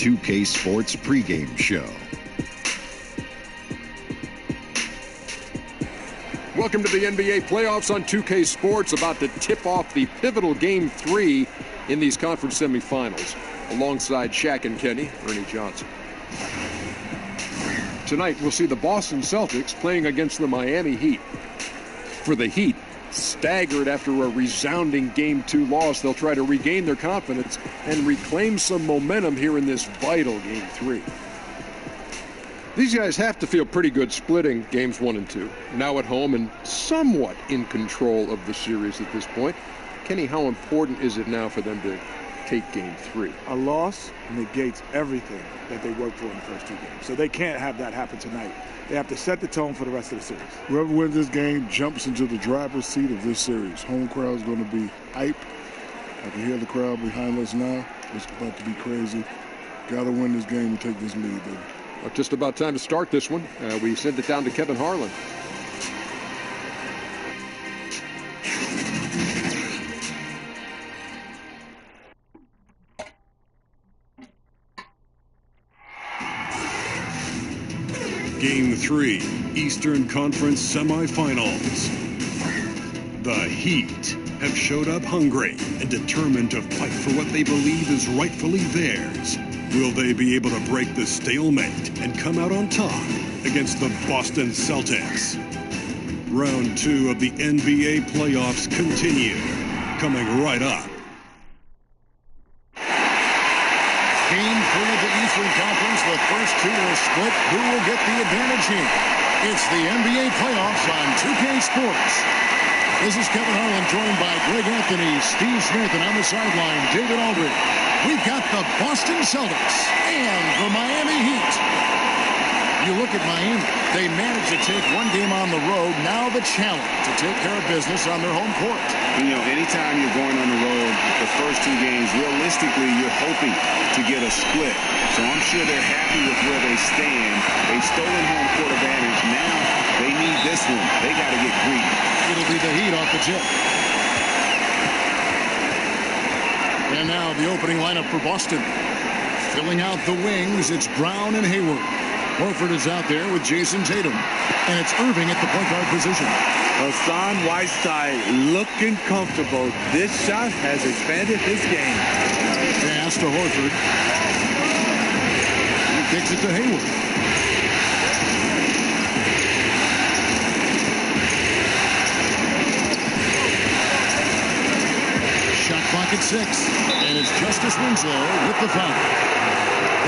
2K Sports pregame show. Welcome to the NBA playoffs on 2K Sports, about to tip off the pivotal Game 3 in these conference semifinals. Alongside Shaq and Kenny, Ernie Johnson. Tonight, we'll see the Boston Celtics playing against the Miami Heat. For the Heat, staggered after a resounding Game 2 loss, they'll try to regain their confidence and reclaim some momentum here in this vital Game 3. These guys have to feel pretty good splitting Games 1 and 2. Now at home and somewhat in control of the series at this point. Kenny, how important is it now for them to take Game 3? A loss negates everything that they worked for in the first two games. So they can't have that happen tonight. They have to set the tone for the rest of the series. Whoever wins this game jumps into the driver's seat of this series. Home crowd's going to be hype. I can hear the crowd behind us now. It's about to be crazy. Got to win this game and take this lead, baby. Well, just about time to start this one. We send it down to Kevin Harlan. Game 3, Eastern Conference Semifinals. The Heat have showed up hungry and determined to fight for what they believe is rightfully theirs. Will they be able to break the stalemate and come out on top against the Boston Celtics? Round 2 of the NBA playoffs continue, coming right up. Game 3 of the Eastern Conference, the first two will split. Who will get the advantage here? It's the NBA playoffs on 2K Sports. This is Kevin Harlan, joined by Greg Anthony, Steve Smith, and on the sideline, David Aldridge. We've got the Boston Celtics and the Miami Heat. You look at Miami, they managed to take one game on the road. Now the challenge to take care of business on their home court. You know, anytime you're going on the road, the first two games, realistically, you're hoping to get a split. So I'm sure they're happy with where they stand. They've stolen home court advantage. Now they need this one. They got to get greedy. It'll be the Heat off the tip. And now the opening lineup for Boston. Filling out the wings, it's Brown and Hayward. Horford is out there with Jason Tatum. And it's Irving at the point guard position. Hassan Whiteside looking comfortable. This shot has expanded his game. Pass to Horford. He kicks it to Hayward. Shot clock at 6. And it's Justice Winslow with the foul.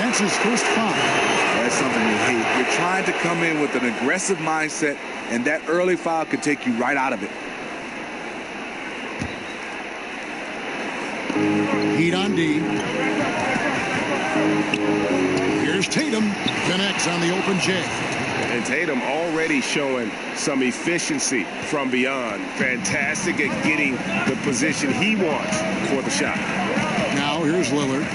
That's his first foul. That's something you hate. You're trying to come in with an aggressive mindset, and that early foul could take you right out of it. Heat on D. Here's Tatum. Connects on the open J. And Tatum already showing some efficiency from beyond. Fantastic at getting the position he wants for the shot. Now here's Lillard.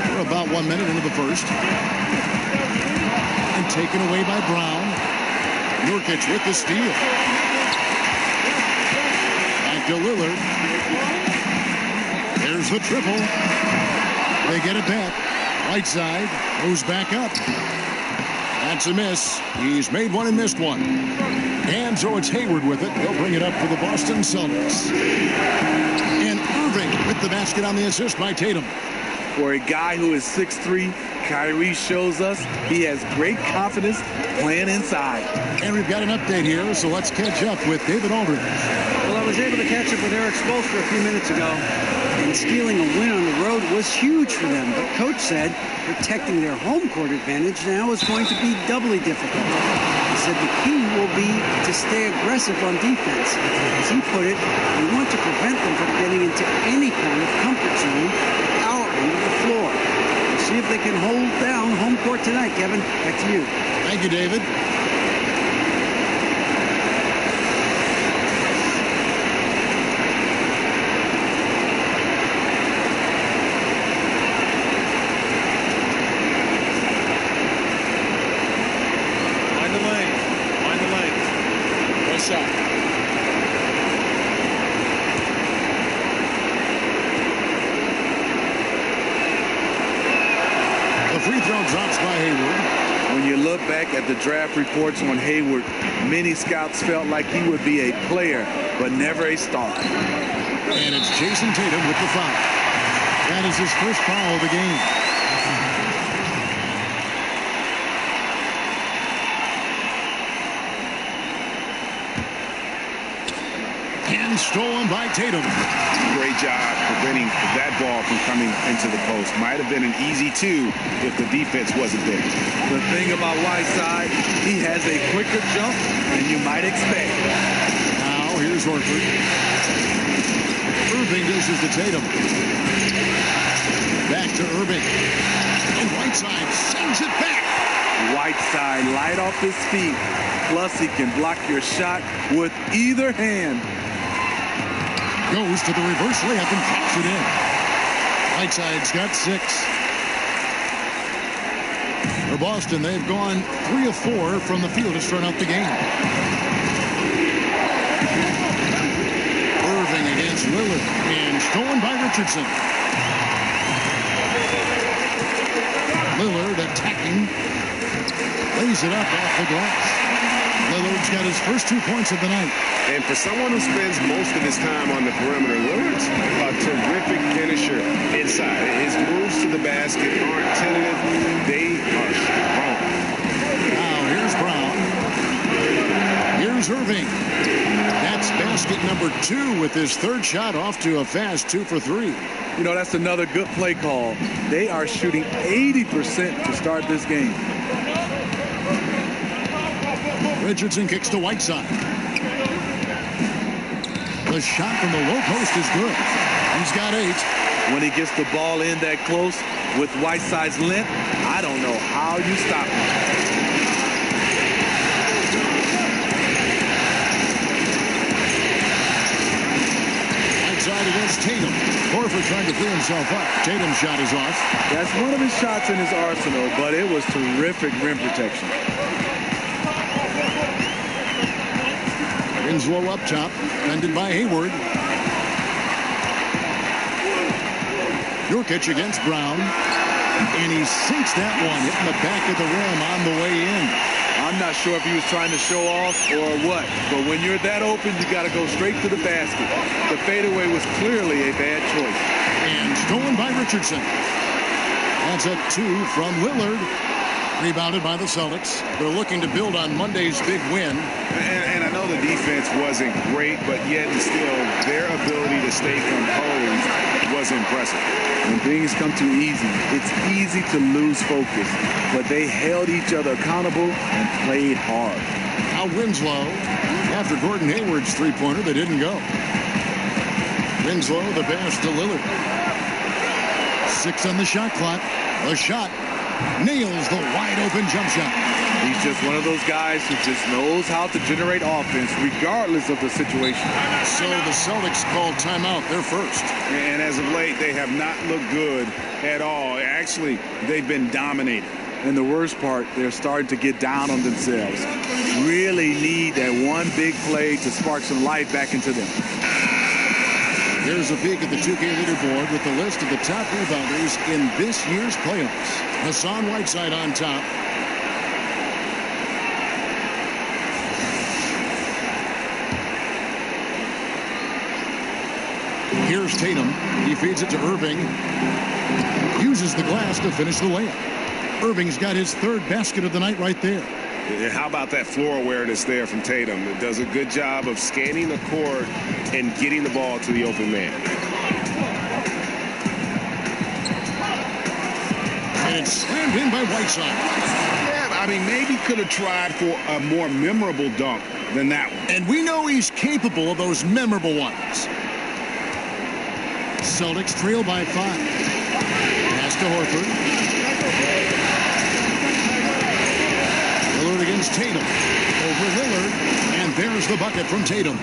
We're about 1 minute into the first. And taken away by Brown. Nurkic with the steal. Back to Lillard. There's the triple. They get it back. Right side goes back up. That's a miss. He's made one and missed one. And so it's Hayward with it. They'll bring it up for the Boston Celtics. And Irving with the basket on the assist by Tatum. For a guy who is 6'3", Kyrie shows us he has great confidence playing inside. And we've got an update here, so let's catch up with David Aldridge. Well, I was able to catch up with Eric Spoelstra a few minutes ago, and stealing a win on the road was huge for them. But Coach said protecting their home court advantage now is going to be doubly difficult. He said the key will be to stay aggressive on defense. As he put it, we want to prevent them from getting into any kind of comfort zone at our end of the floor. We'll see if they can hold down home court tonight, Kevin. Back to you. Thank you, David. Shot. the free throw drops by Hayward. When you look back at the draft reports on Hayward, many scouts felt like he would be a player, but never a star. And it's Jason Tatum with the foul. That is his first foul of the game. And stolen by Tatum. Great job preventing that ball from coming into the post. Might have been an easy two if the defense wasn't there. The thing about Whiteside, he has a quicker jump than you might expect. Now here's Horford. Irving dishes to Tatum. Back to Irving. And Whiteside sends it back. Whiteside light off his feet. Plus he can block your shot with either hand. Goes to the reverse layup and pops it in. Whiteside's got 6. For Boston, they've gone 3 of 4 from the field to start out the game. Irving against Lillard and stolen by Richardson. Lillard attacking. Lays it up off the glass. Lillard's got his first 2 points of the night. And for someone who spends most of his time on the perimeter, Lillard's a terrific finisher inside. His moves to the basket aren't tentative. They are strong. Now here's Brown. Here's Irving. That's basket number 2 with his third shot off to a fast 2 for 3. You know, that's another good play call. They are shooting 80% to start this game. Richardson kicks to Whiteside. The shot from the low post is good. He's got 8. When he gets the ball in that close with Whiteside's length, I don't know how you stop him. Whiteside against Tatum. Horford trying to free himself up. Tatum's shot is off. That's one of his shots in his arsenal, but it was terrific rim protection. Winslow up top, defended by Hayward. Nurkic against Brown. And he sinks that one, hitting the back of the rim on the way in. I'm not sure if he was trying to show off or what, but when you're that open, you got to go straight to the basket. The fadeaway was clearly a bad choice. And stolen by Richardson. That's a 2 from Lillard. Rebounded by the Celtics. They're looking to build on Monday's big win. And I know the defense wasn't great, but yet and still, their ability to stay composed was impressive. When things come too easy, it's easy to lose focus. But they held each other accountable and played hard. Now Winslow, after Gordon Hayward's three-pointer, they didn't go. Winslow, the pass to Lillard. 6 on the shot clock. The shot. Nails the wide-open jump shot. He's just one of those guys who just knows how to generate offense regardless of the situation. So the Celtics call timeout. They're first. And as of late, they have not looked good at all. Actually, they've been dominated. And the worst part, they're starting to get down on themselves. Really need that one big play to spark some life back into them. Here's a peek at the 2K leaderboard with the list of the top rebounders in this year's playoffs. Hassan Whiteside on top. Here's Tatum. He feeds it to Irving. Uses the glass to finish the layup. Irving's got his 3rd basket of the night right there. How about that floor awareness there from Tatum? It does a good job of scanning the court and getting the ball to the open man. And it's slammed in by Whiteside. Yeah, I mean, maybe could have tried for a more memorable dunk than that one. And we know he's capable of those memorable ones. Celtics trail by 5. Pass to Horford. Lillard against Tatum. Over Lillard. And there's the bucket from Tatum.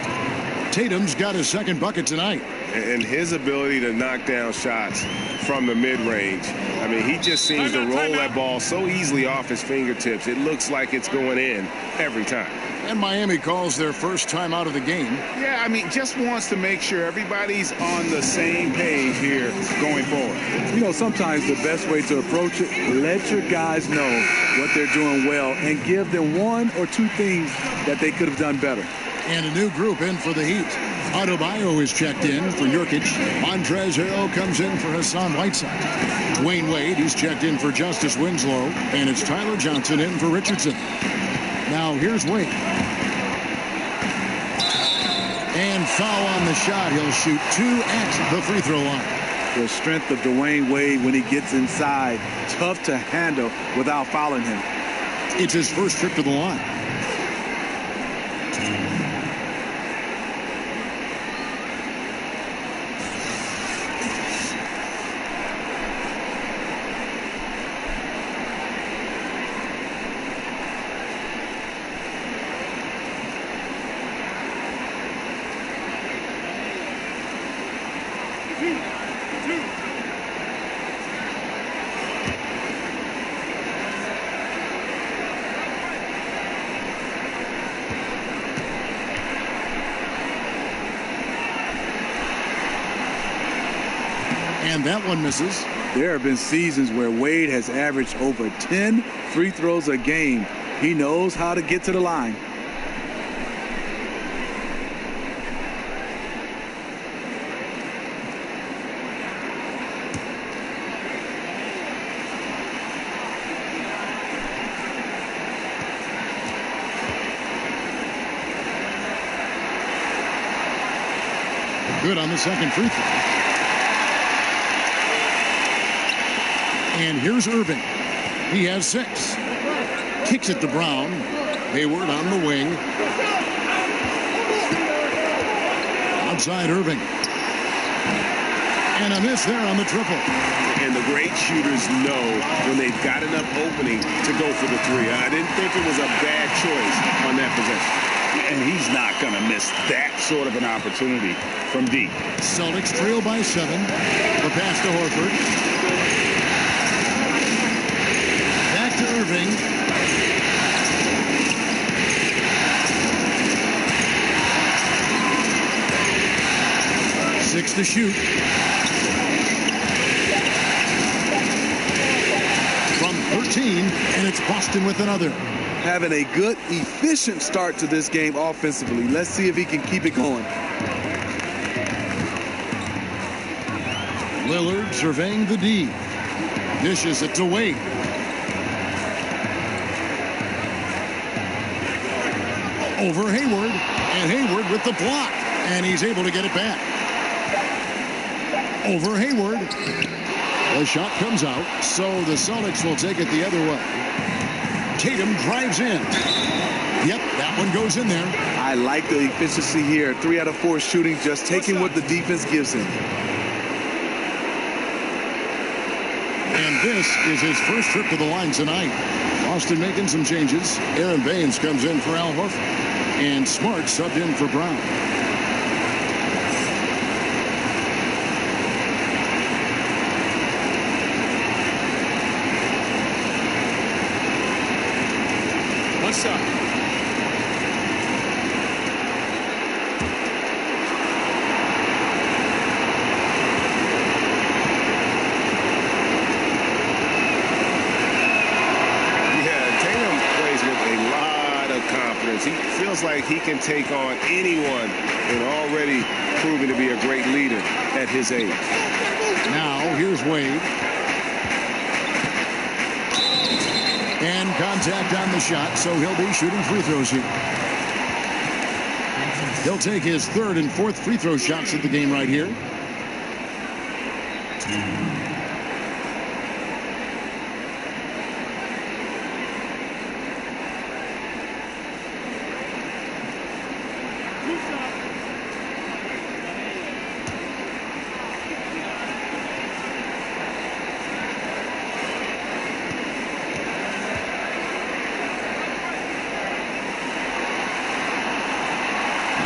Tatum's got his 2nd bucket tonight. And his ability to knock down shots from the mid-range, I mean, he just seems to roll that ball so easily off his fingertips. It looks like it's going in every time. And Miami calls their first time out of the game. Yeah, I mean, just wants to make sure everybody's on the same page here going forward. You know, sometimes the best way to approach it, let your guys know what they're doing well and give them one or two things that they could have done better. And a new group in for the Heat. Adebayo is checked in for Nurkic. Montrezl Harrell comes in for Hassan Whiteside. Dwayne Wade is checked in for Justice Winslow. And it's Tyler Johnson in for Richardson. Now here's Wade. And foul on the shot. He'll shoot 2 at the free throw line. The strength of Dwayne Wade when he gets inside, tough to handle without fouling him. It's his first trip to the line. And that one misses. There have been seasons where Wade has averaged over 10 free throws a game. He knows how to get to the line. Good on the second free throw. And here's Irving. He has 6. Kicks it to Brown. Hayward on the wing. Outside Irving. And a miss there on the triple. And the great shooters know when they've got enough opening to go for the 3. I didn't think it was a bad choice on that possession. And he's not going to miss that sort of an opportunity from deep. Celtics trail by 7. The pass to Horford. To Irving. Six to shoot. From 13, and it's Boston with another. Having a good, efficient start to this game offensively. Let's see if he can keep it going. Lillard surveying the D. Dishes it to Wade. Over Hayward, and Hayward with the block, and he's able to get it back. Over Hayward. The shot comes out, so the Celtics will take it the other way. Tatum drives in. Yep, that one goes in there. I like the efficiency here. 3 out of 4 shooting, just taking what the defense gives him. And this is his first trip to the line tonight. Boston making some changes. Aaron Baines comes in for Al Horford. And Smart subbed in for Brown. What's up? He feels like he can take on anyone and already proving to be a great leader at his age. Now here's Wade. And contact on the shot, so he'll be shooting free throws here. He'll take his 3rd and 4th free throw shots of the game right here.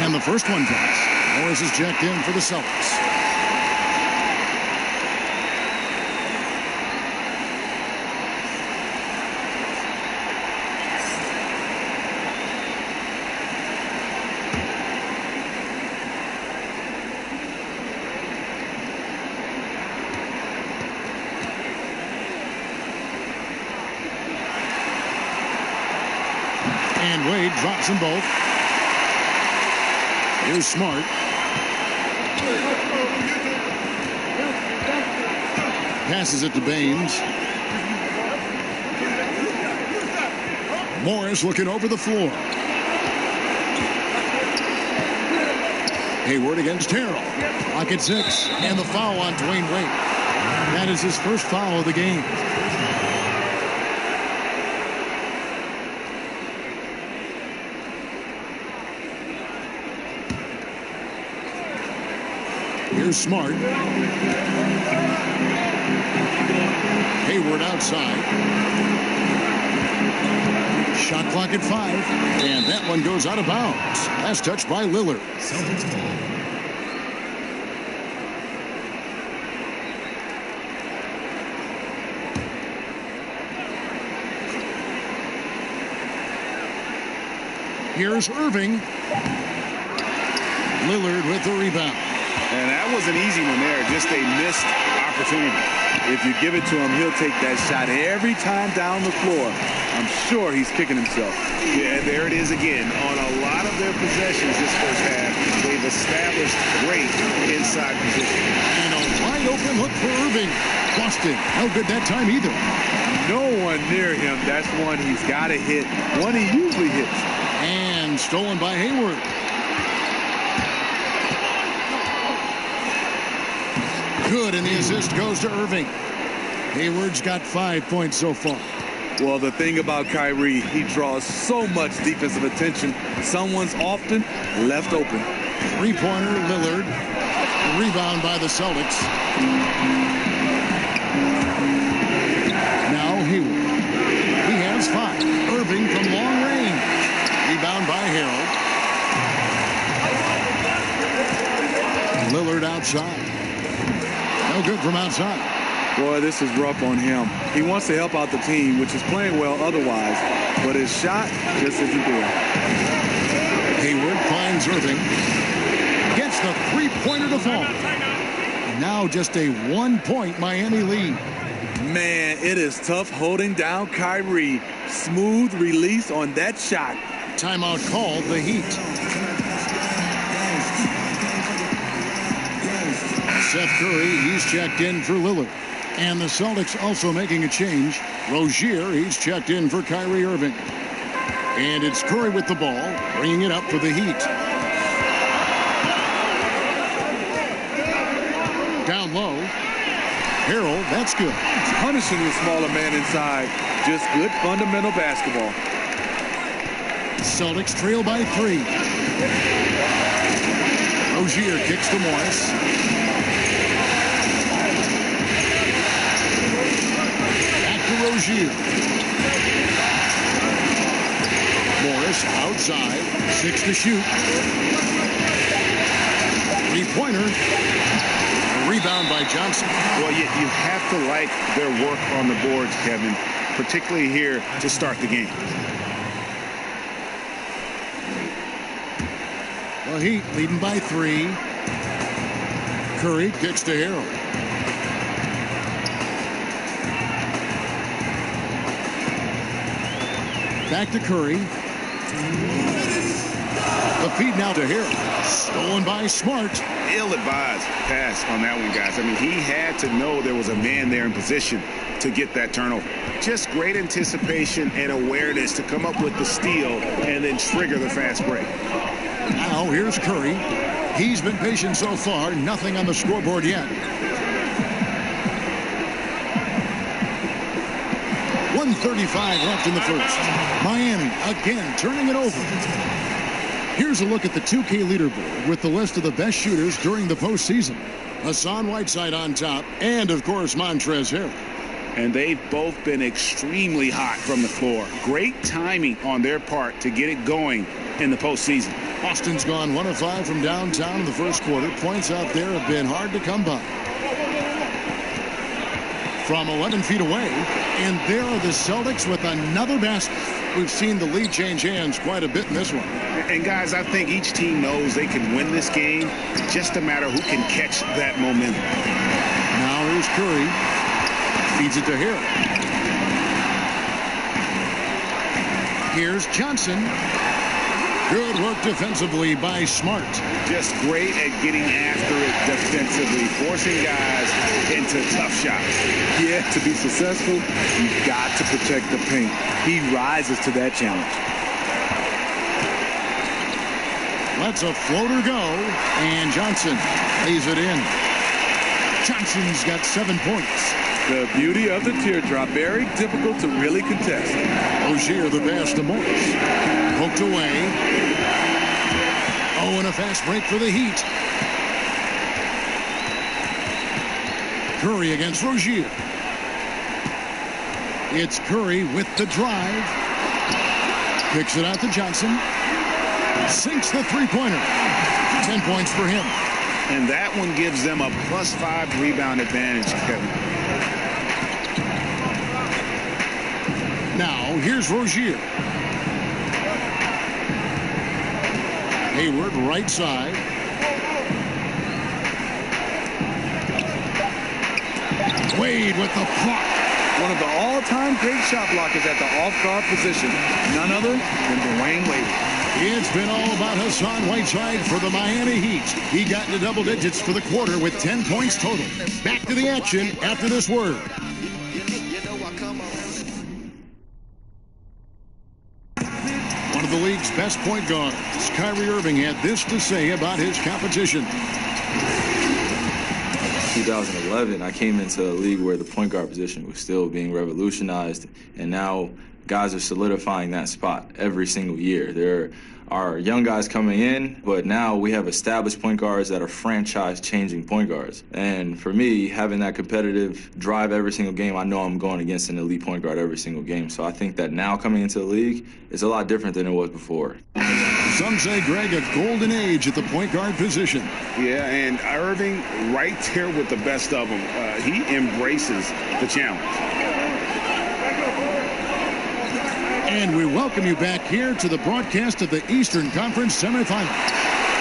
And the first one comes. Morris is checked in for the Celtics. And Wade drops them both. Here's Smart. Passes it to Baines. Morris looking over the floor. Hayward against Harrell. Clock at 6. And the foul on Dwayne Wade. That is his first foul of the game. Here's Smart. Hayward outside. Shot clock at 5. And that one goes out of bounds. Last touch by Lillard. Celtics ball. Here's Irving. Lillard with the rebound. And that was an easy one there, just a missed opportunity. If you give it to him, he'll take that shot every time down the floor. I'm sure he's kicking himself. Yeah, there it is again. On a lot of their possessions this first half, they've established great inside position. And a wide open look for Irving. Boston, no good that time either. No one near him. That's one he's got to hit. One he usually hits. And stolen by Hayward. Good, and the assist goes to Irving. Hayward's got 5 points so far. Well, the thing about Kyrie, he draws so much defensive attention. Someone's often left open. Three-pointer, Lillard. Rebound by the Celtics. Now Hayward. He has 5. Irving from long range. Rebound by Harrell. Lillard outside. No good from outside. Boy, this is rough on him. He wants to help out the team, which is playing well otherwise, but his shot just isn't there. Hayward finds Irving. Gets the three-pointer to fall. And now just a 1-point Miami lead. Man, it is tough holding down Kyrie. Smooth release on that shot. Timeout called, the Heat. Seth Curry, he's checked in for Lillard. And the Celtics also making a change. Rozier, he's checked in for Kyrie Irving. And it's Curry with the ball, bringing it up for the Heat. Down low. Harrell, that's good. Punishing the smaller man inside. Just good fundamental basketball. Celtics trail by 3. Rozier kicks to Morris. Rozier. Morris outside. 6 to shoot. Three-pointer. Rebound by Johnson. Well, you have to like their work on the boards, Kevin, particularly here to start the game. Well, Heat leading by 3. Curry kicks to Harrell. Back to Curry. The feed now to Harrell. Stolen by Smart. Ill-advised pass on that one, guys. I mean, he had to know there was a man there in position to get that turnover. Just great anticipation and awareness to come up with the steal and then trigger the fast break. Now here's Curry. He's been patient so far. Nothing on the scoreboard yet. 1:35 left in the first. Miami again turning it over. Here's a look at the 2K leaderboard with the list of the best shooters during the postseason. Hassan Whiteside on top, and of course Montrezl Harrell. And they've both been extremely hot from the floor. Great timing on their part to get it going in the postseason. Boston's gone 1 of 5 from downtown in the first quarter. Points out there have been hard to come by. From 11 feet away, and there are the Celtics with another basket. We've seen the lead change hands quite a bit in this one. And guys, I think each team knows they can win this game. Just a matter who can catch that momentum. Now here's Curry. Feeds it to Harrell. Here's Johnson. Good work defensively by Smart. Just great at getting after it defensively, forcing guys into tough shots. Yeah, to be successful, you've got to protect the paint. He rises to that challenge. Lets a floater go, and Johnson lays it in. Johnson's got 7 points. The beauty of the teardrop, very difficult to really contest. Rozier the pass to Morris. Poked away. Oh, and a fast break for the Heat. Curry against Rozier. It's Curry with the drive. Kicks it out to Johnson. Sinks the three-pointer. 10 points for him. And that one gives them a +5 rebound advantage, Kevin. Now, here's Rozier. Hayward, right side. Wade with the block. One of the all-time great shot blockers at the off-guard position. None other than Dwayne Wade. It's been all about Hassan Whiteside for the Miami Heat. He got into double digits for the quarter with 10 points total. Back to the action after this word. One of the league's best point guards, Kyrie Irving, had this to say about his competition. 2011, I came into a league where the point guard position was still being revolutionized, and now guys are solidifying that spot every single year. There are young guys coming in, but now we have established point guards that are franchise-changing point guards. And for me, having that competitive drive every single game, I know I'm going against an elite point guard every single game. So I think that now coming into the league, it's a lot different than it was before. Some say, Greg, a golden age at the point guard position. Yeah, and Irving right there with the best of them. He embraces the challenge. And we welcome you back here to the broadcast of the Eastern Conference semifinal.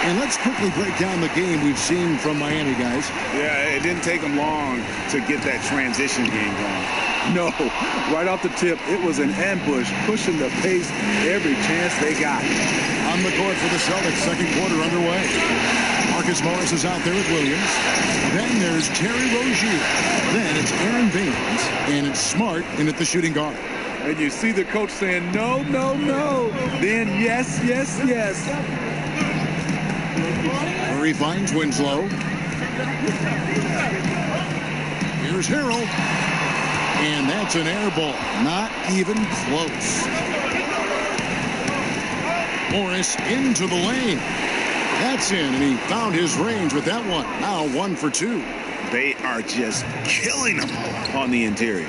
And let's quickly break down the game we've seen from Miami, guys. Yeah, it didn't take them long to get that transition game going. No, right off the tip, it was an ambush, pushing the pace every chance they got. On the court for the Celtics, second quarter underway. Marcus Morris is out there with Williams. Then there's Terry Rozier. Then it's Aaron Baines. And it's Smart in at the shooting guard. And you see the coach saying, no, no, no. Then yes, yes, yes. Murray finds Winslow. Here's Harrell. And that's an air ball. Not even close. Morris into the lane. That's in, and he found his range with that one. Now 1 for 2. They are just killing them on the interior.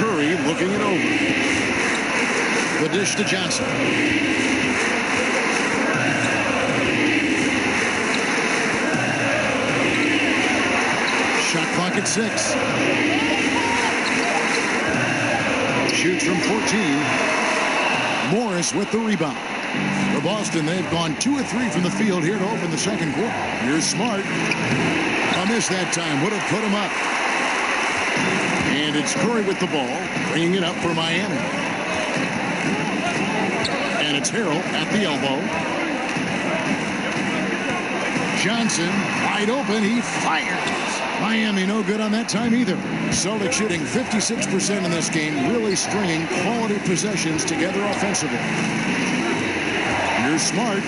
Curry looking it over. The dish to Johnson. Shot clock at 6. Shoots from 14. Morris with the rebound. For Boston, they've gone 2 of 3 from the field here to open the second quarter. Here's Smart. A miss that time. Would have put him up. And it's Curry with the ball, bringing it up for Miami. And it's Harrell at the elbow. Johnson, wide open, he fires. Miami no good on that time either. Celtics shooting 56% in this game, really stringing quality possessions together offensively. Here's Smart.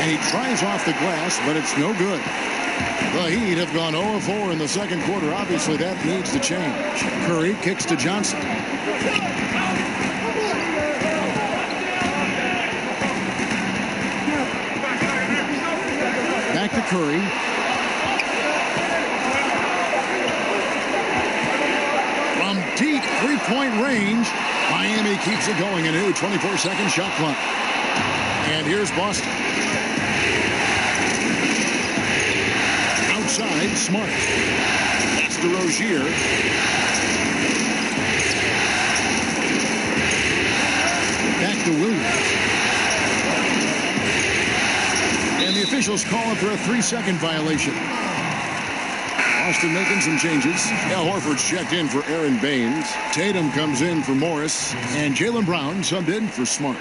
And he tries off the glass, but it's no good. The Heat have gone 0-4 in the second quarter. Obviously, that needs to change. Curry kicks to Johnson. Back to Curry. From deep three-point range, Miami keeps it going. A new 24-second shot clock. And here's Boston. Outside, Smart. That's to Rozier. Back to Williams. And the officials call it for a 3-second violation. Boston making some changes. Al Horford's checked in for Aaron Baines. Tatum comes in for Morris. And Jaylen Brown subbed in for Smart.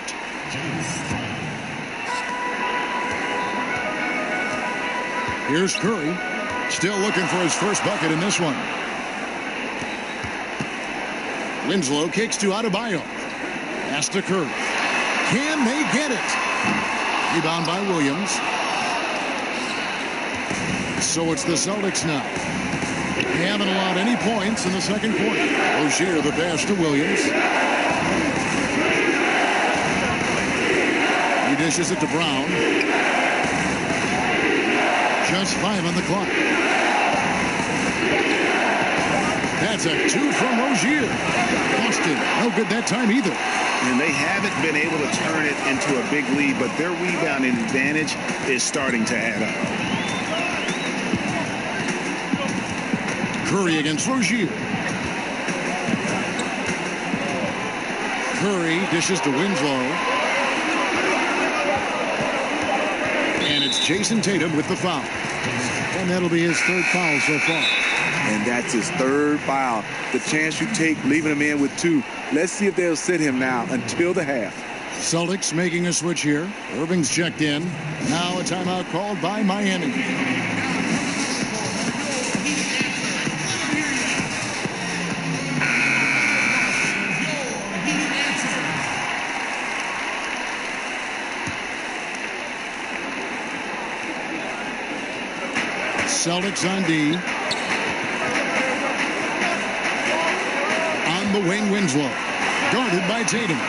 Here's Curry. Still looking for his first bucket in this one. Winslow kicks to Adebayo. Pass to Curry. Can they get it? Rebound by Williams. So it's the Celtics now. They haven't allowed any points in the second quarter. Rozier the pass to Williams. He dishes it to Brown. Just 5 on the clock. That's a 2 from Rozier. Boston, no good that time either. And they haven't been able to turn it into a big lead, but their rebounding advantage is starting to add up. Curry against Rozier. Curry dishes to Winslow. And it's Jason Tatum with the foul. And that'll be his third foul so far. And that's his third foul. The chance you take leaving him in with 2. Let's see if they'll sit him now until the half. Celtics making a switch here. Irving's checked in. Now a timeout called by Miami. Celtics on D. On the wing, Winslow. Guarded by Tatum.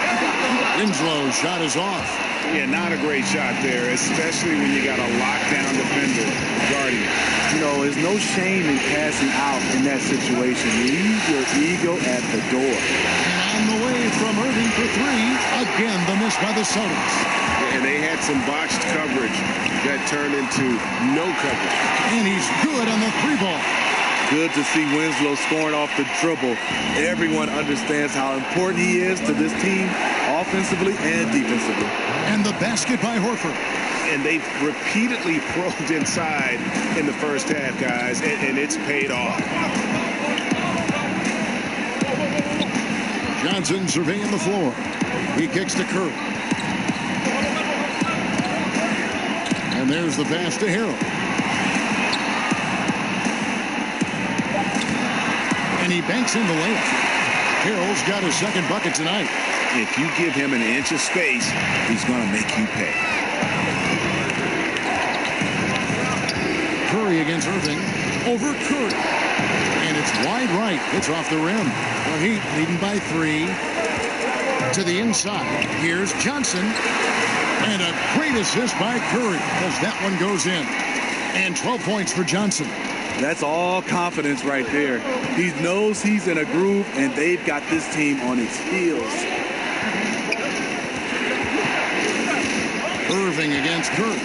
Winslow's shot is off. Yeah, not a great shot there, especially when you got a lockdown defender guarding it. You know, there's no shame in passing out in that situation. Leave your ego at the door. And on the way from Irving for 3. Again, the miss by the Celtics. And they had some botched coverage that turned into no coverage. And he's good on the 3-ball. Good to see Winslow scoring off the dribble. Everyone understands how important he is to this team, offensively and defensively. And the basket by Horford. And they've repeatedly probed inside in the first half, guys, and it's paid off. Johnson surveying the floor. He kicks to Curry. And there's the pass to Harrell. And he banks in the layup. Harrell's got his second bucket tonight. If you give him an inch of space, he's going to make you pay. Curry against Irving. Over Curry. And it's wide right. It's off the rim. The Heat leading by 3. To the inside. Here's Johnson. And a great assist by Curry as that one goes in. And 12 points for Johnson. That's all confidence right there. He knows he's in a groove, and they've got this team on its heels. Irving against Curry.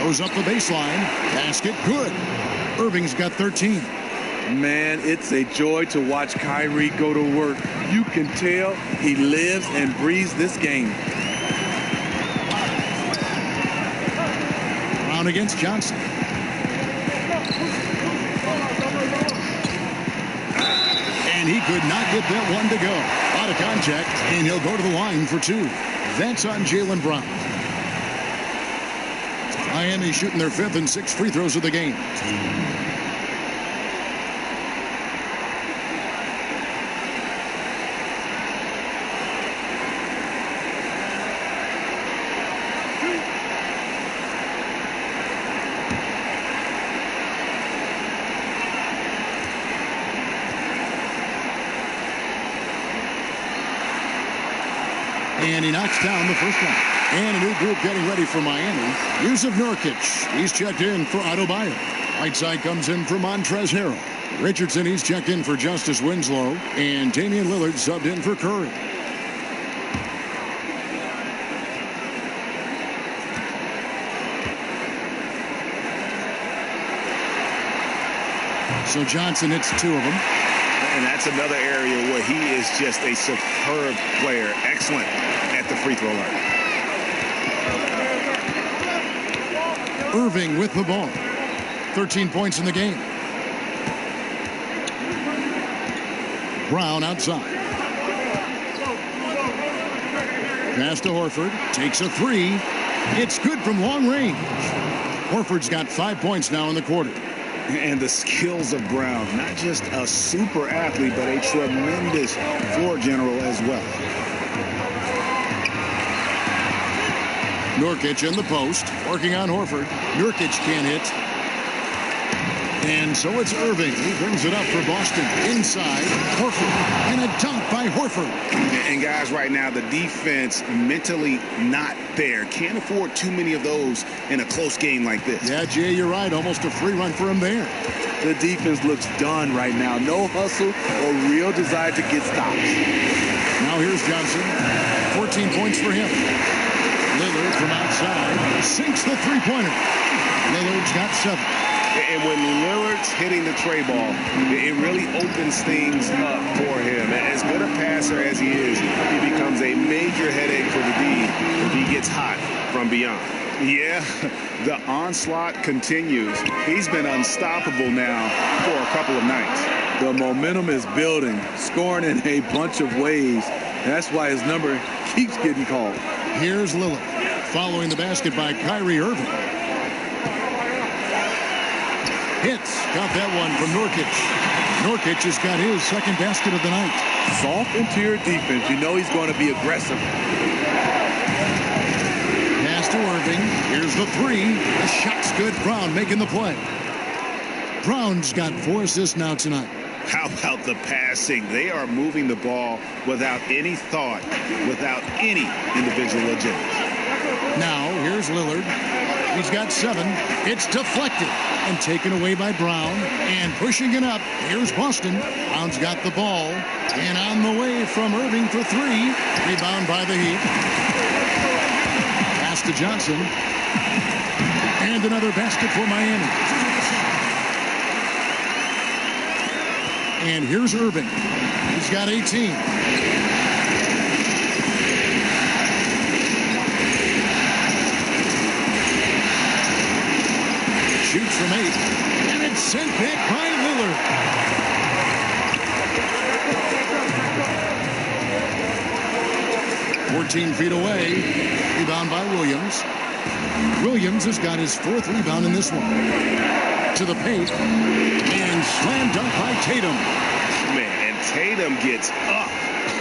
Goes up the baseline. Basket good. Irving's got 13. Man, it's a joy to watch Kyrie go to work. You can tell he lives and breathes this game. Brown against Johnson. And he could not get that one to go. Out of contact, and he'll go to the line for 2. That's on Jaylen Brown. Miami shooting their 5th and 6th free throws of the game. And he knocks down the first one. And a new group getting ready for Miami. Yusuf Nurkic. He's checked in for Adebayo. Whiteside comes in for Montrezl Harrell. Richardson, he's checked in for Justice Winslow. And Damian Lillard subbed in for Curry. So Johnson hits 2 of them. And that's another area where he is just a superb player. Excellent at the free throw line. Irving with the ball. 13 points in the game. Brown outside. Pass to Horford. Takes a three. It's good from long range. Horford's got 5 points now in the quarter. And the skills of Brown, not just a super athlete, but a tremendous floor general as well. Nurkic in the post, working on Horford. Nurkic can't hit. And so it's Irving. He brings it up for Boston. Inside, Horford. And a dunk by Horford. And guys, right now, the defense mentally not there. Can't afford too many of those in a close game like this. Yeah, Jay, you're right. Almost a free run for him there. The defense looks done right now. No hustle or real desire to get stops. Now here's Johnson. 14 points for him. Lillard from outside sinks the three-pointer. Lillard's got 7. And when Lillard's hitting the tray ball, it really opens things up for him. As good a passer as he is, he becomes a major headache for the D if he gets hot from beyond. Yeah, the onslaught continues. He's been unstoppable now for a couple of nights. The momentum is building, scoring in a bunch of ways. That's why his number keeps getting called. Here's Lillard, following the basket by Kyrie Irving. Hits. Got that one from Nurkic. Nurkic has got his second basket of the night. Soft interior defense. You know he's going to be aggressive. Pass to Irving. Here's the three. The shot's good. Brown making the play. Brown's got 4 assists now tonight. How about the passing? They are moving the ball without any thought, without any individual agenda. Now, here's Lillard. He's got 7. It's deflected and taken away by Brown. And pushing it up, here's Boston. Brown's got the ball. And on the way from Irving for 3. Rebound by the Heat. Pass to Johnson. And another basket for Miami. And here's Irving. He's got 18. Shoots from 8. And it's sent back by Lillard. 14 feet away. Rebound by Williams. Williams has got his 4th rebound in this one. To the paint. And slam dunk by Tatum. Man, and Tatum gets up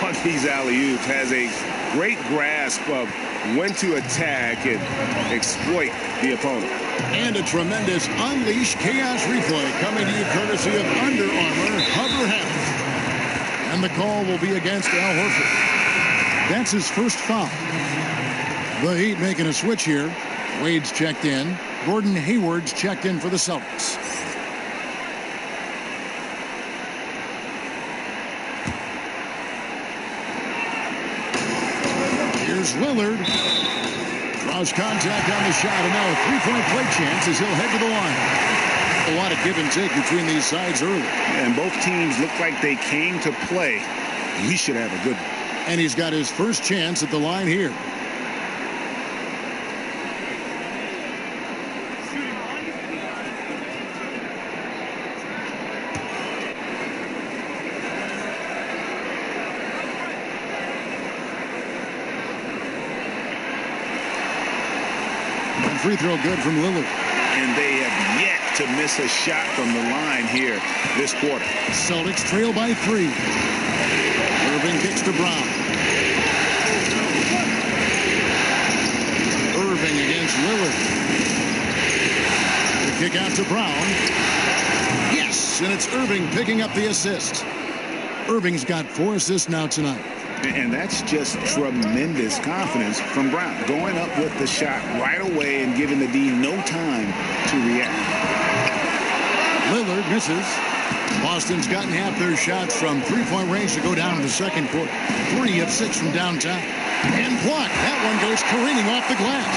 on these alley-oops. Has a great grasp of when to attack and exploit the opponent. And a tremendous Unleash Chaos replay coming to you courtesy of Under Armour Hover Hat. And the call will be against Al Horford. That's his first foul. The Heat making a switch here. Wade's checked in. Gordon Hayward's checked in for the Celtics. Here's Lillard. Draws contact on the shot, and now a 3-point play chance as he'll head to the line. A lot of give and take between these sides early. And both teams look like they came to play. We should have a good one. And he's got his first chance at the line here. Free throw good from Lillard. And they have yet to miss a shot from the line here this quarter. Celtics trail by 3. Irving kicks to Brown. Irving against Lillard. The kick out to Brown. Yes, and it's Irving picking up the assist. Irving's got 4 assists now tonight. And that's just tremendous confidence from Brown. Going up with the shot right away and giving the D no time to react. Lillard misses. Boston's gotten half their shots from 3-point range to go down in the second quarter. 3 of 6 from downtown. And blocked. That one goes careening off the glass.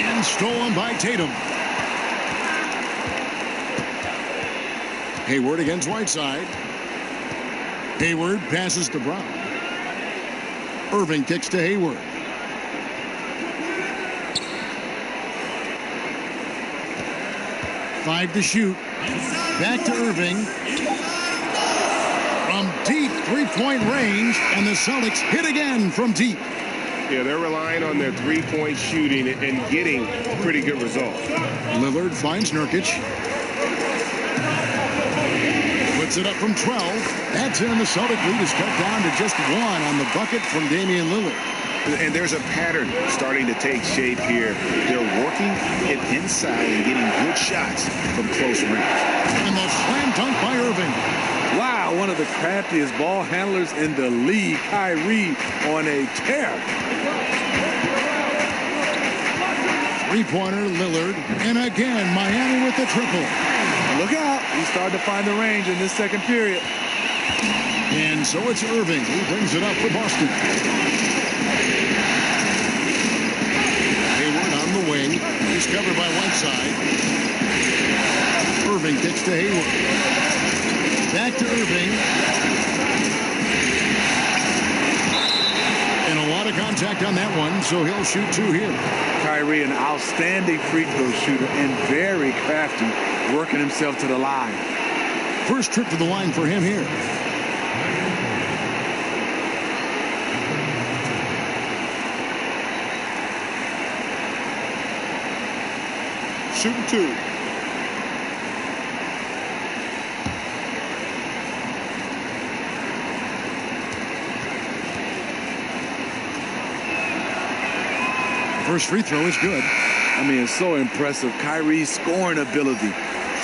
And stolen by Tatum. Hayward against Whiteside. Hayward passes to Brown. Irving kicks to Hayward. Five to shoot. Back to Irving. from deep three-point range, and the Celtics hit again from deep. Yeah, they're relying on their three-point shooting and getting pretty good results. Lillard finds Nurkic. Puts it up from 12. That's in. The Celtic lead is cut down to just 1 on the bucket from Damian Lillard. And there's a pattern starting to take shape here. They're working it inside and getting good shots from close range. And the slam dunk by Irving. Wow, one of the craftiest ball handlers in the league. Kyrie on a tear. Three-pointer, Lillard. And again, Miami with the triple. Look out. He's starting to find the range in this second period. And so it's Irving who brings it up for Boston. Hayward on the wing. He's covered by Whiteside. Irving kicks to Hayward. Back to Irving. And a lot of contact on that one, so he'll shoot 2 here. Kyrie, an outstanding free throw shooter and very crafty, working himself to the line. First trip to the line for him here. Shooting 2. First free throw is good. I mean, it's so impressive. Kyrie's scoring ability.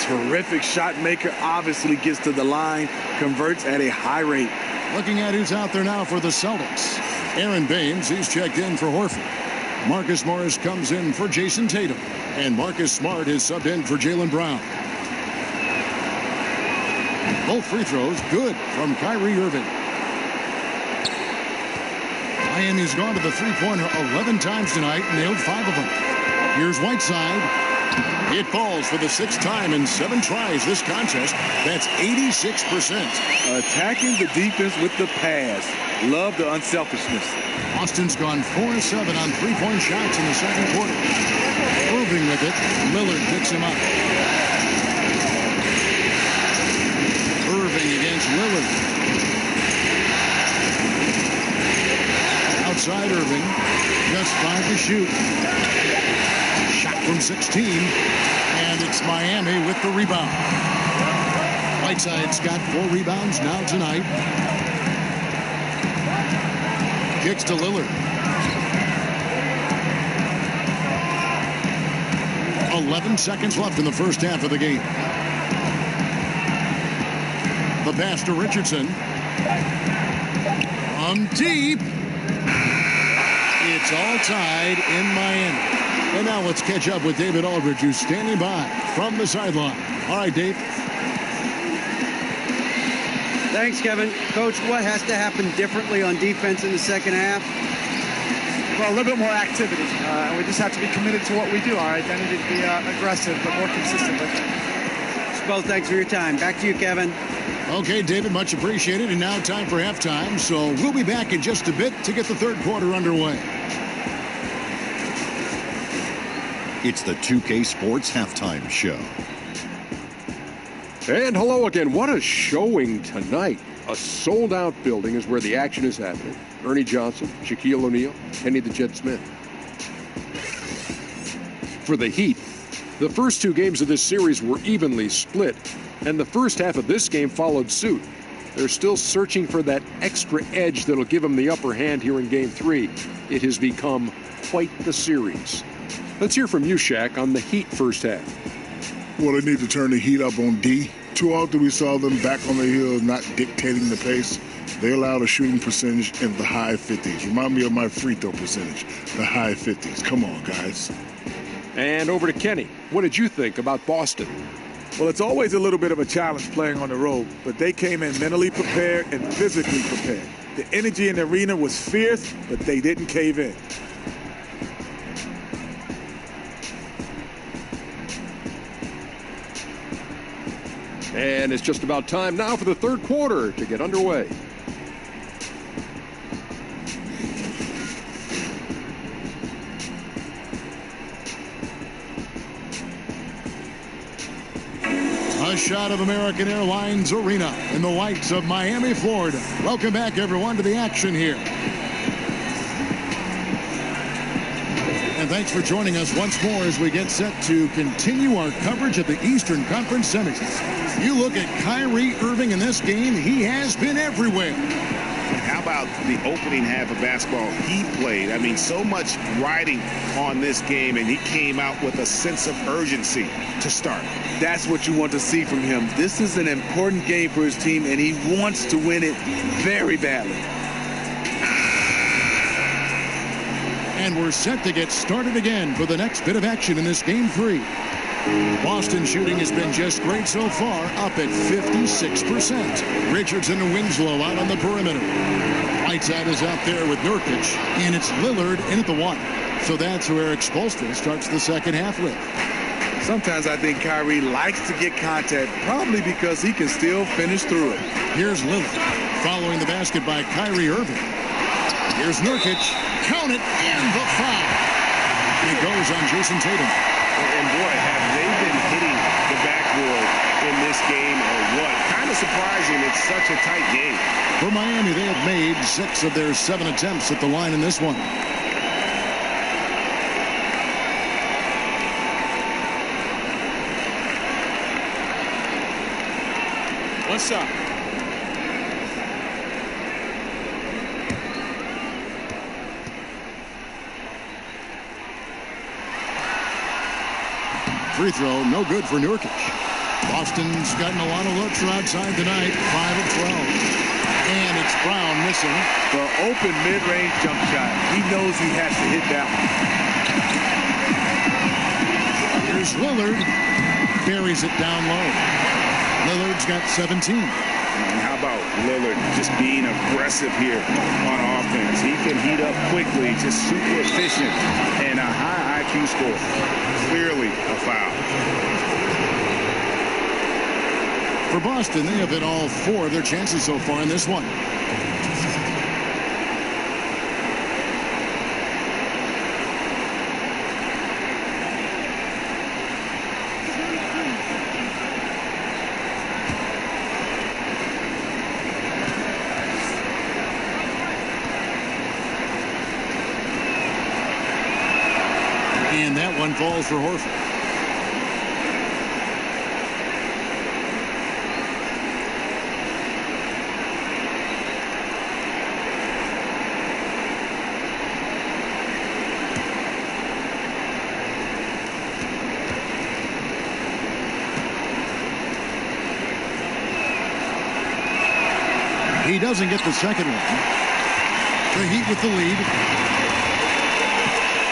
Terrific shot maker. Obviously gets to the line. Converts at a high rate. Looking at who's out there now for the Celtics. Aaron Baines, he's checked in for Horford. Marcus Morris comes in for Jason Tatum. And Marcus Smart is subbed in for Jaylen Brown. Both free throws good from Kyrie Irving. Miami's gone to the three-pointer 11 times tonight, nailed 5 of them. Here's Whiteside. It falls for the 6th time in 7 tries this contest. That's 86%. Attacking the defense with the pass. Love the unselfishness. Austin's gone 4 of 7 on three-point shots in the second quarter. Irving with it. Lillard picks him up. Irving against Lillard. Outside Irving, just 5 to shoot. Shot from 16, and it's Miami with the rebound. Whiteside's got 4 rebounds now tonight. Kicks to Lillard. 11 seconds left in the first half of the game. The pass to Richardson. From deep. It's all tied in Miami. And now let's catch up with David Aldridge, who's standing by from the sideline. All right, Dave. Thanks, Kevin. Coach, what has to happen differently on defense in the second half? Well, a little bit more activity. We just have to be committed to what we do. Our identity to be aggressive, but more consistent with it. Well, thanks for your time. Back to you, Kevin. Okay, David, much appreciated. And now time for halftime. So we'll be back in just a bit to get the third quarter underway. It's the 2K Sports Halftime Show. And hello again. What a showing tonight. A sold-out building is where the action is happening. Ernie Johnson, Shaquille O'Neal, Kenny the Jet Smith. For the Heat, the first 2 games of this series were evenly split, and the first half of this game followed suit. They're still searching for that extra edge that'll give them the upper hand here in Game 3. It has become quite the series. Let's hear from you, Shaq, on the Heat first half. Well, they need to turn the Heat up on D. Too often we saw them back on the hill, not dictating the pace. They allowed a shooting percentage in the high 50s. Remind me of my free throw percentage, the high 50s. Come on, guys. And over to Kenny. What did you think about Boston? Well, it's always a little bit of a challenge playing on the road, but they came in mentally prepared and physically prepared. The energy in the arena was fierce, but they didn't cave in. And it's just about time now for the third quarter to get underway. a shot of American Airlines Arena in the lights of Miami, Florida. Welcome back, everyone, to the action here. And thanks for joining us once more as we get set to continue our coverage of the Eastern Conference Semis. You look at Kyrie Irving in this game, he has been everywhere. How about the opening half of basketball he played? I mean, so much riding on this game, and he came out with a sense of urgency to start. That's what you want to see from him. This is an important game for his team, and he wants to win it very badly. And we're set to get started again for the next bit of action in this game 3. Boston shooting has been just great so far, up at 56%. Richardson and Winslow out on the perimeter. Whiteside is out there with Nurkic, and it's Lillard in at the 1. So that's who Eric Spoelstra starts the second half with. Sometimes I think Kyrie likes to get contact, probably because he can still finish through it. Here's Lillard, following the basket by Kyrie Irving. Here's Nurkic, count it, and the foul. It goes on Jason Tatum. And boy, have they been hitting the backboard in this game or what? Kind of surprising. It's such a tight game. For Miami, they have made 6 of their 7 attempts at the line in this one. What's up? Free throw, no good for Nurkic. Boston's gotten a lot of looks from outside tonight, 5 of 12. And it's Brown missing. The open mid-range jump shot. He knows he has to hit that one. Here's Lillard. Buries it down low. Lillard's got 17. And how about Lillard just being aggressive here on offense? He can heat up quickly, just super efficient, and a high IQ score. Clearly a foul. For Boston, they have hit all 4 of their chances so far in this one. And that one falls for Horford. He doesn't get the second one. The Heat with the lead.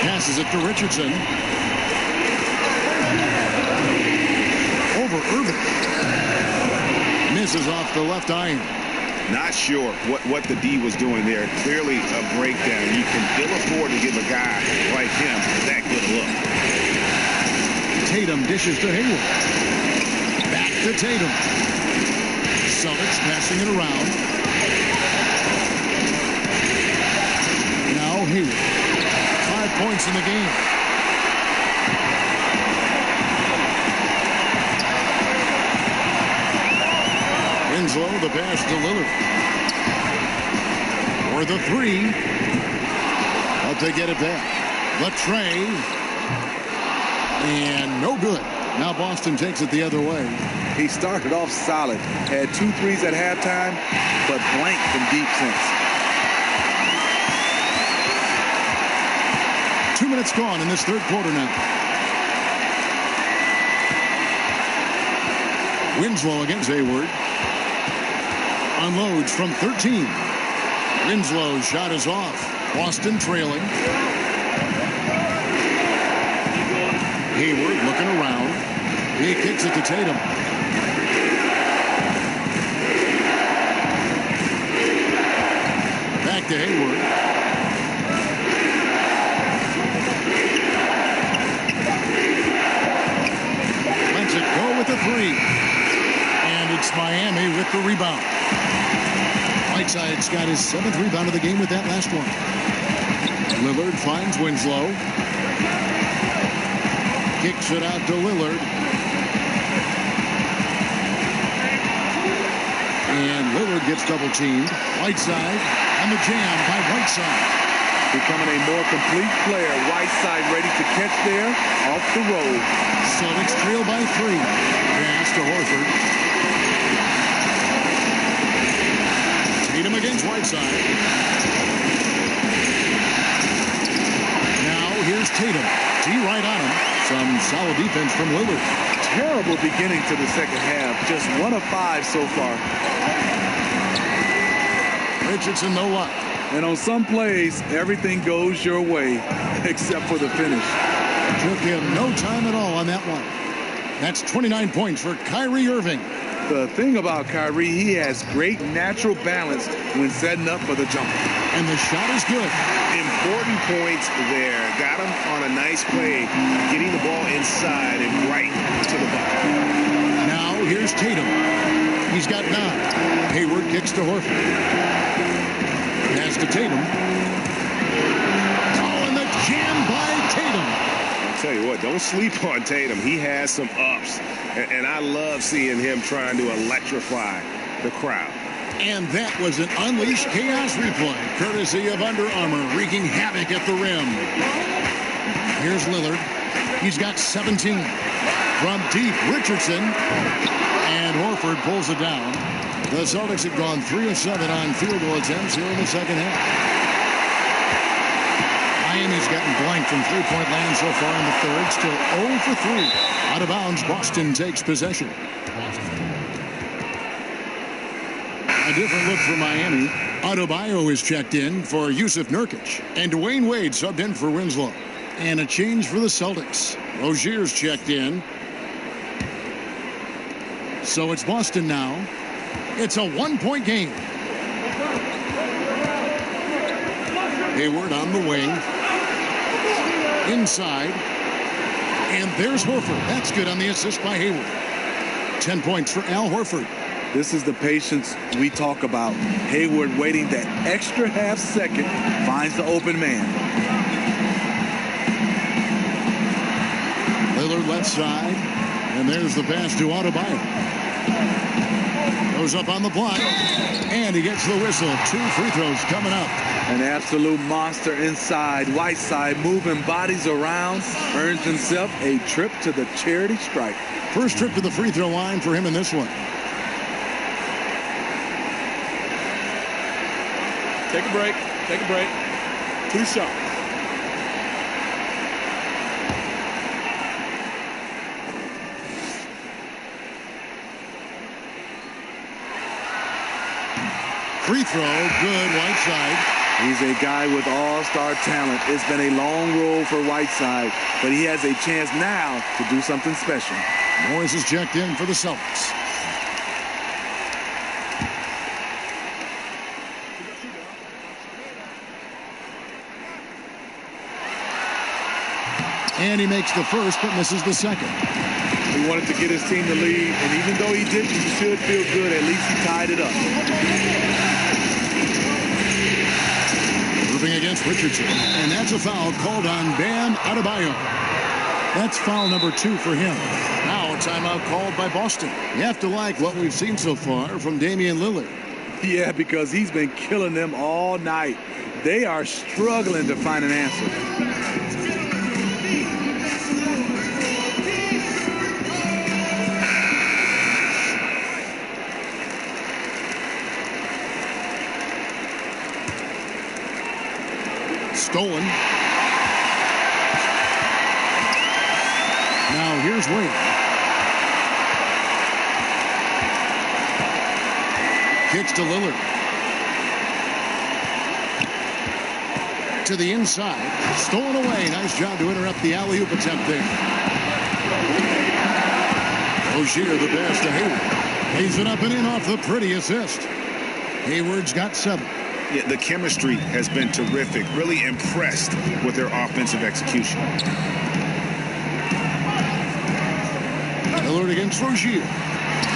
Passes it to Richardson. Over Irving. Misses off the left iron. Not sure what the D was doing there. Clearly a breakdown. You can ill afford to give a guy like him that good a look. Tatum dishes to Hayward. Back to Tatum. Celtics passing it around. Now Hayward. 5 points in the game. Winslow, the pass to Lillard. For the 3. But they get it back. The tray. And no good. Now Boston takes it the other way. He started off solid. Had 2 threes at halftime, but blanked from deep since. 2 minutes gone in this third quarter now. Winslow against Hayward. Unloads from 13. Winslow's shot is off. Boston trailing. Hayward looking around. He kicks it to Tatum. Back to Hayward. Lets it go with the 3. And it's Miami with the rebound. Whiteside's got his 7th rebound of the game with that last one. Lillard finds Winslow. Kicks it out to Lillard. gets double-teamed. Whiteside on the jam by Whiteside. Becoming a more complete player. Whiteside ready to catch there off the roll. Celtics trail by 3. Pass to Horford. Tatum against Whiteside. Now here's Tatum. D right on him. Some solid defense from Lillard. Terrible beginning to the second half. Just 1 of 5 so far. Richardson no luck. And on some plays, everything goes your way except for the finish. Took him no time at all on that one. That's 29 points for Kyrie Irving. The thing about Kyrie, he has great natural balance when setting up for the jumper. And the shot is good. Important points there. Got him on a nice play, getting the ball inside and right to the bucket. Now here's Tatum. He's got 9. Hayward kicks to Horford. Pass to Tatum. Oh, and the jam by Tatum. I'll tell you what, don't sleep on Tatum. He has some ups, and I love seeing him trying to electrify the crowd. And that was an Unleashed Chaos replay, courtesy of Under Armour, wreaking havoc at the rim. Here's Lillard. He's got 17. From deep, Richardson. And Horford pulls it down. The Celtics have gone 3 of 7 on field goal attempts here in the second half. Miami's gotten blank from three-point land so far in the third. Still 0 for 3. Out of bounds, Boston takes possession. A different look for Miami. Adebayo is checked in for Yusuf Nurkic. And Dwayne Wade subbed in for Winslow. And a change for the Celtics. Rozier's checked in. So it's Boston now. It's a 1-point game. Hayward on the wing. Inside. And there's Horford. That's good on the assist by Hayward. 10 points for Al Horford. This is the patience we talk about. Hayward waiting that extra half second, finds the open man. Lillard left side. And there's the pass to Adebayo. Goes up on the block, and he gets the whistle. 2 free throws coming up. An absolute monster inside. Whiteside moving bodies around, earns himself a trip to the charity stripe. First trip to the free throw line for him in this one. Take a break. Take a break. 2 shots. Free throw, good, Whiteside. He's a guy with all-star talent. It's been a long road for Whiteside, but he has a chance now to do something special. Morris is checked in for the Celtics. And he makes the first, but misses the second. He wanted to get his team to lead, and even though he didn't, he should feel good. At least he tied it up. Moving against Richardson, and that's a foul called on Bam Adebayo. That's foul number 2 for him. Now a timeout called by Boston. You have to like what we've seen so far from Damian Lillard. Yeah, because he's been killing them all night. They are struggling to find an answer. Stolen. Now here's Wade. Kicks to Lillard. To the inside. Stolen away. Nice job to interrupt the alley-oop attempt there. Rozier the pass to Hayward. Lays it up and in off the pretty assist. Hayward's got 7. Yeah, the chemistry has been terrific. Really impressed with their offensive execution. Lillard against Rozier.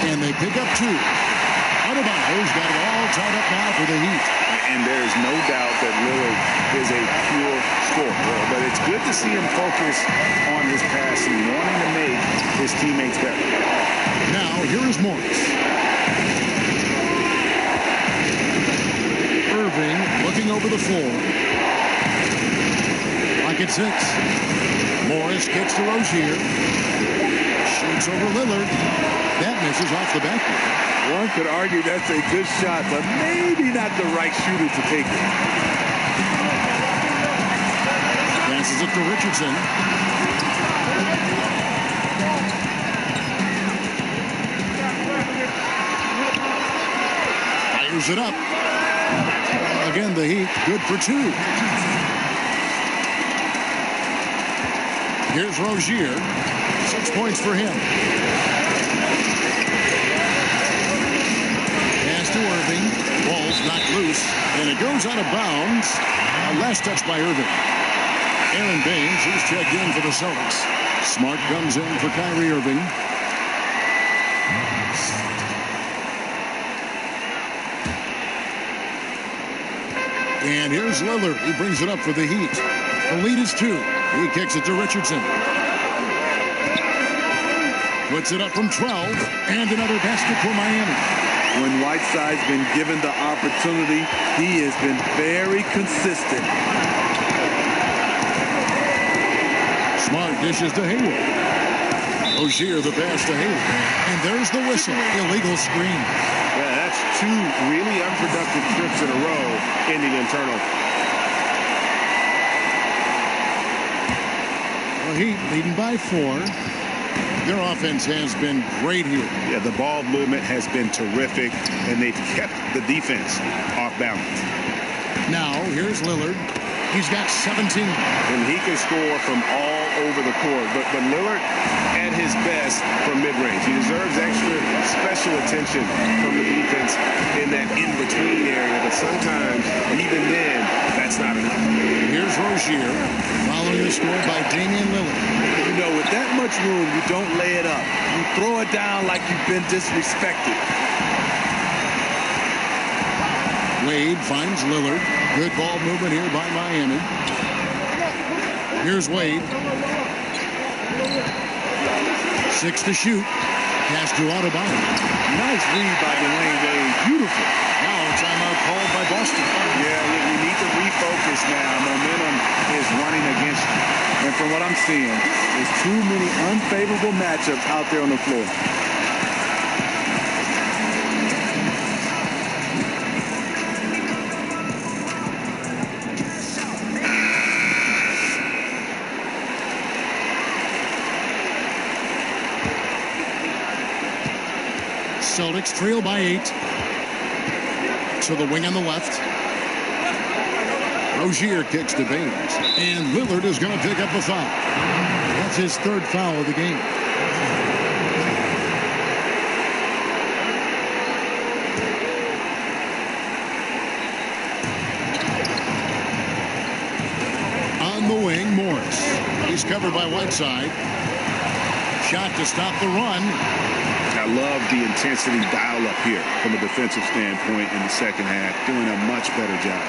And they pick up 2. Adebayo's got it all tied up now for the Heat. And there is no doubt that Lillard is a pure scorer. But it's good to see him focus on his passing, wanting to make his teammates better. Now, here is Morris. Irving looking over the floor. Clock at 6. Morris kicks to Rozier. Shoots over Lillard. That misses off the backboard. One could argue that's a good shot, but maybe not the right shooter to take it. Passes it to Richardson. Fires it up. Again, the Heat good for 2. Here's Rozier. 6 points for him. Pass to Irving. Ball's knocked loose, and it goes out of bounds. Last touch by Irving. Aaron Baines, who's checked in for the Celtics. Smart comes in for Kyrie Irving. And here's Lillard. He brings it up for the Heat. The lead is 2. He kicks it to Richardson. Puts it up from 12. And another basket for Miami. When Whiteside's been given the opportunity, he has been very consistent. Smart dishes to Hayward. Rozier the pass to Hayward. And there's the whistle. Illegal screen. Yeah, that's 2 really unproductive trips in a row ending in turnover. The Heat leading by 4. Their offense has been great here. Yeah, the ball movement has been terrific, and they've kept the defense off balance. Now, here's Lillard. He's got 17. And he can score from all over the court. But Lillard at his best from mid-range. He deserves extra special attention from the defense in that in-between area. But sometimes, even then, that's not enough. Here's Rozier following the score by Damian Lillard. You know, with that much room, you don't lay it up. You throw it down like you've been disrespected. Wade finds Lillard. Good ball movement here by Miami. Here's Wade. 6 to shoot. Pass to Adebayo. Nice read by Dwayne Wade. Beautiful. Now a timeout called by Boston. Yeah, you need to refocus now. Momentum is running against you. And from what I'm seeing, there's too many unfavorable matchups out there on the floor. Celtics trail by 8. To the wing on the left. Rozier kicks to Baines. And Lillard is going to pick up a foul. That's his 3rd foul of the game. On the wing, Morris. He's covered by Whiteside. Shot to stop the run. I love the intensity dial up here from a defensive standpoint in the second half. Doing a much better job.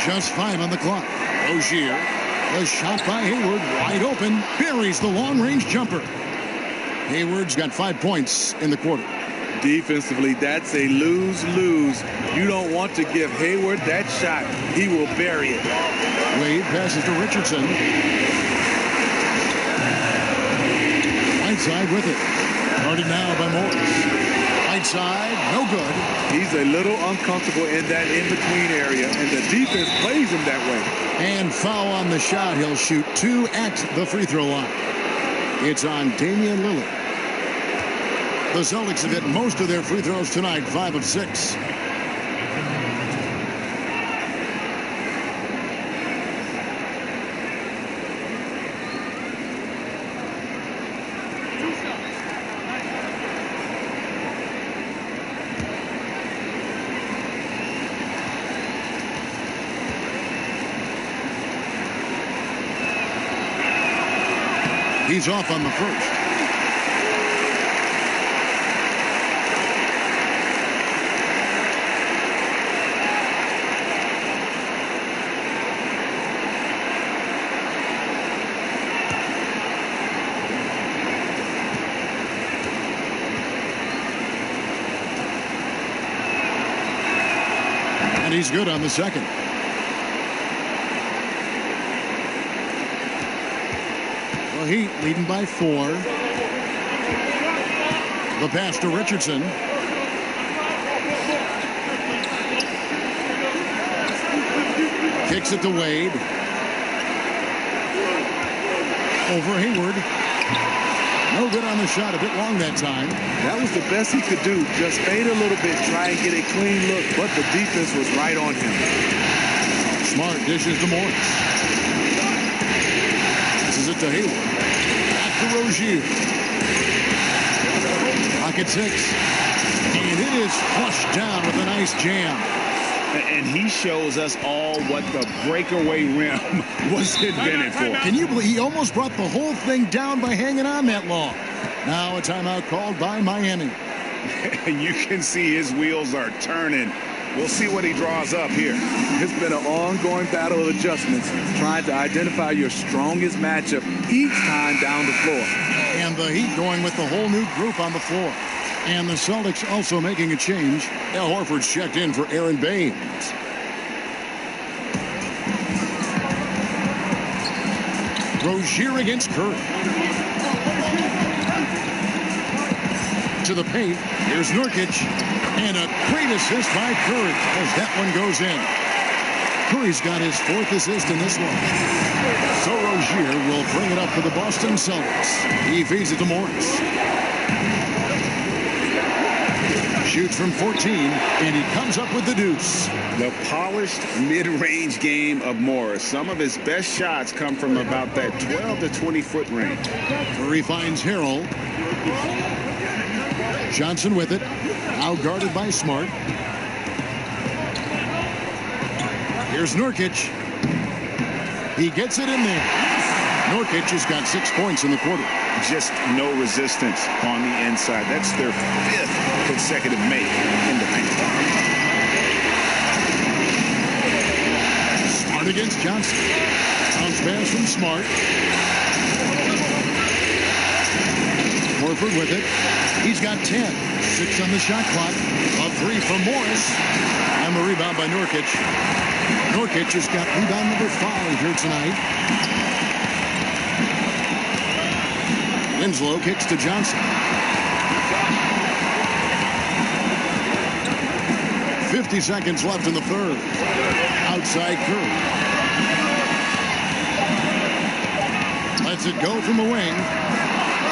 Just 5 on the clock. Rozier. The shot by Hayward. Wide open. Buries the long-range jumper. Hayward's got 5 points in the quarter. Defensively, that's a lose-lose. You don't want to give Hayward that shot. He will bury it. Wade passes to Richardson. Whiteside with it. Guarded now by Morris. Whiteside, no good. He's a little uncomfortable in that in-between area, and the defense plays him that way. And foul on the shot. He'll shoot 2 at the free throw line. It's on Damian Lillard. The Celtics have hit most of their free throws tonight, 5 of 6. He's off on the first. And he's good on the second. The Heat leading by 4. The pass to Richardson. Kicks it to Wade. Over Hayward. No good on the shot. A bit long that time. That was the best he could do. Just fade a little bit, try and get a clean look, but the defense was right on him. Smart dishes to Morris. Passes it to Hayward. Back to Rozier. Pocket 6. And it is flushed down with a nice jam. And he shows us all what the breakaway rim was invented for. Can you believe he almost brought the whole thing down by hanging on that long? Now a timeout called by Miami. You can see his wheels are turning. We'll see what he draws up here. It's been an ongoing battle of adjustments, trying to identify your strongest matchup each time down the floor. And the Heat going with the whole new group on the floor. And the Celtics also making a change. Al Horford's checked in for Aaron Baines. Rozier against Curry. To the paint. Here's Nurkic. And a great assist by Curry as that one goes in. Curry's got his 4th assist in this one. So Rozier will bring it up for the Boston Celtics. He feeds it to Morris. Shoots from 14, and he comes up with the deuce. The polished mid-range game of Morris. Some of his best shots come from about that 12 to 20-foot range. Curry finds Harrell. Johnson with it. Now guarded by Smart. Here's Nurkic. He gets it in there. Nurkic has got 6 points in the quarter. Just no resistance on the inside. That's their 5th consecutive make in the paint. Smart against Johnson. Bounce pass from Smart. Horford with it. He's got 10. 6 on the shot clock. A 3 from Morris. And the rebound by Nurkic. Nurkic has got rebound number 5 here tonight. Winslow kicks to Johnson. 50 seconds left in the third. Outside Curry. Lets it go from the wing.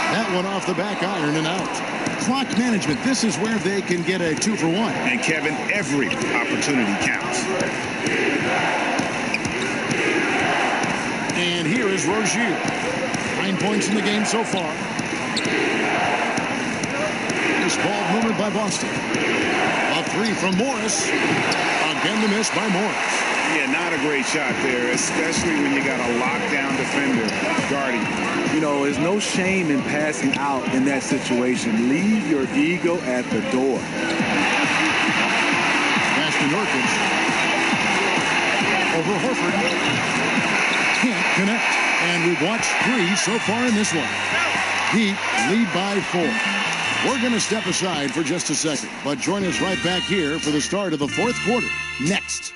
That one off the back iron and out. Clock management. This is where they can get a 2 for 1. And Kevin, every opportunity counts. And here is Rozier. 9 points in the game so far. Nice ball movement by Boston. A 3 from Morris. Again the miss by Morris. Yeah, not a great shot there, especially when you got a lockdown defender guarding. You know, there's no shame in passing out in that situation. Leave your ego at the door. Pass to Nurkic. Over Horford. Can't connect. And we've watched 3 so far in this one. Heat lead by 4. We're going to step aside for just a second, but join us right back here for the start of the 4th quarter. Next.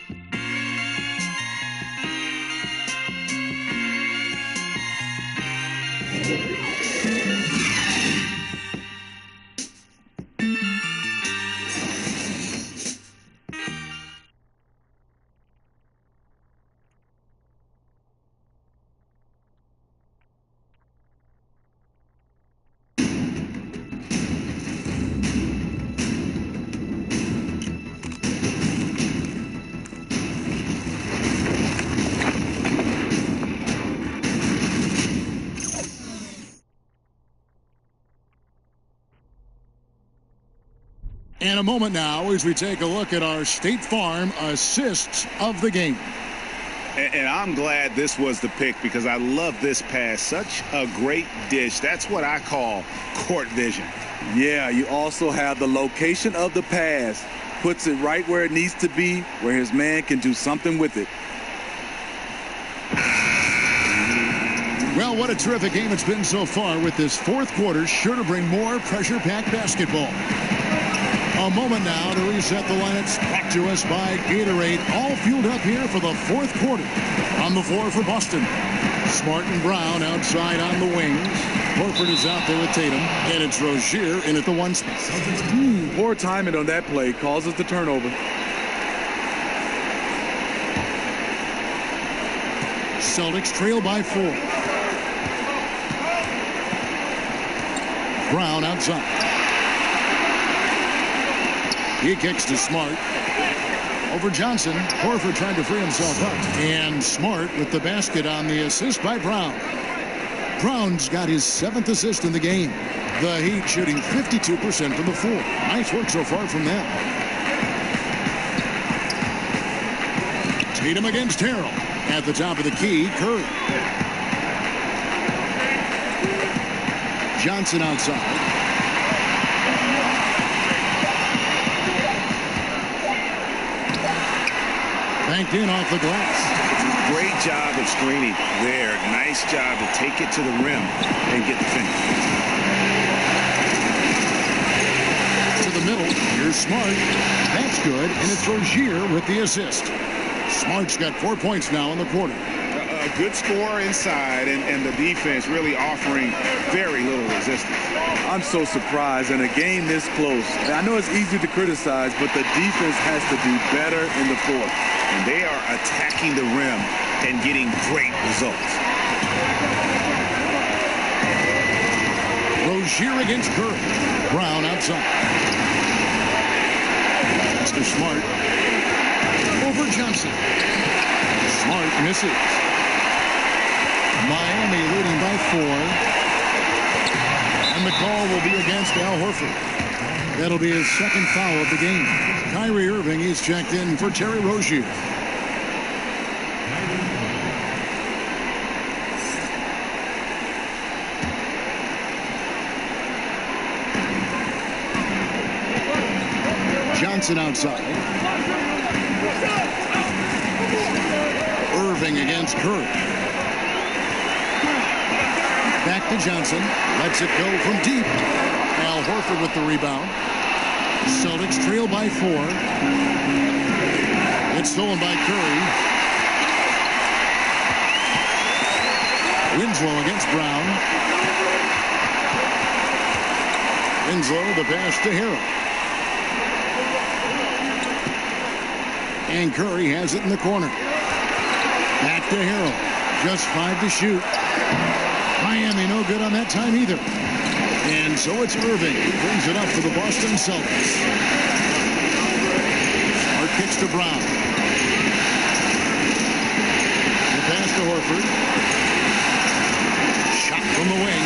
And a moment now as we take a look at our State Farm assists of the game. And I'm glad this was the pick because I love this pass. Such a great dish. That's what I call court vision. Yeah, you also have the location of the pass. Puts it right where it needs to be, where his man can do something with it. Well, what a terrific game it's been so far with this 4th quarter. Sure to bring more pressure-packed basketball. A moment now to reset the lineups. Brought to us by Gatorade. All fueled up here for the fourth quarter. On the floor for Boston. Smart and Brown outside on the wings. Horford is out there with Tatum. And it's Rozier in at the one spot. Poor timing on that play causes the turnover. Celtics trail by 4. Brown outside. He kicks to Smart. Over Johnson. Horford trying to free himself up. And Smart with the basket on the assist by Brown. Brown's got his 7th assist in the game. The Heat shooting 52% from the floor. Nice work so far from them. Tatum against Harrell. At the top of the key, Curry. Johnson outside. Banked in off the glass. Great job of screening there. Nice job to take it to the rim and get the finish. To the middle. Here's Smart. That's good. And it's Rozier with the assist. Smart's got 4 points now in the quarter. A good score inside, and the defense really offering very little resistance. I'm so surprised in a game this close. I know it's easy to criticize, but the defense has to do better in the fourth. And they are attacking the rim and getting great results. Rozier against Curry. Brown outside. Mr. Smart. Over Johnson. Smart misses. Miami leading by 4. And the call will be against Al Horford. That'll be his 2nd foul of the game. Kyrie Irving is checked in for Terry Rozier. Johnson outside. Irving against Curry. Back to Johnson. Lets it go from deep. Al Horford with the rebound. Celtics trail by 4. It's stolen by Curry. Winslow against Brown. Winslow the pass to Harrell. And Curry has it in the corner. Back to Harrell. Just 5 to shoot. Miami no good on that time either. And so it's Irving who brings it up for the Boston Celtics. Smart kicks to Brown. The pass to Horford. Shot from the wing.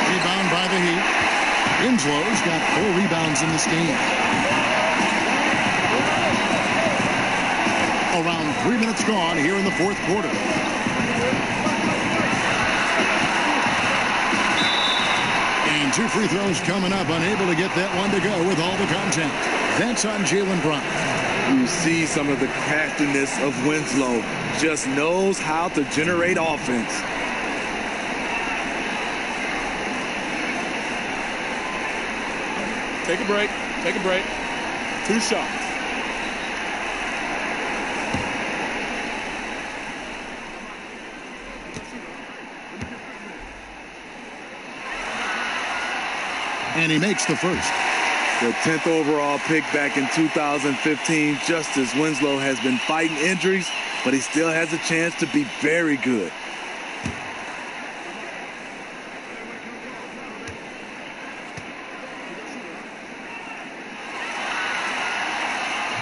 Rebound by the Heat. Winslow's got 4 rebounds in this game. Around 3 minutes gone here in the fourth quarter. And 2 free throws coming up. Unable to get that one to go with all the contact. That's on Jaylen Brown. You see some of the craftiness of Winslow. Just knows how to generate offense. Take a break. Take a break. 2 shots. And he makes the first. The 10th overall pick back in 2015. Justice Winslow has been fighting injuries, but he still has a chance to be very good.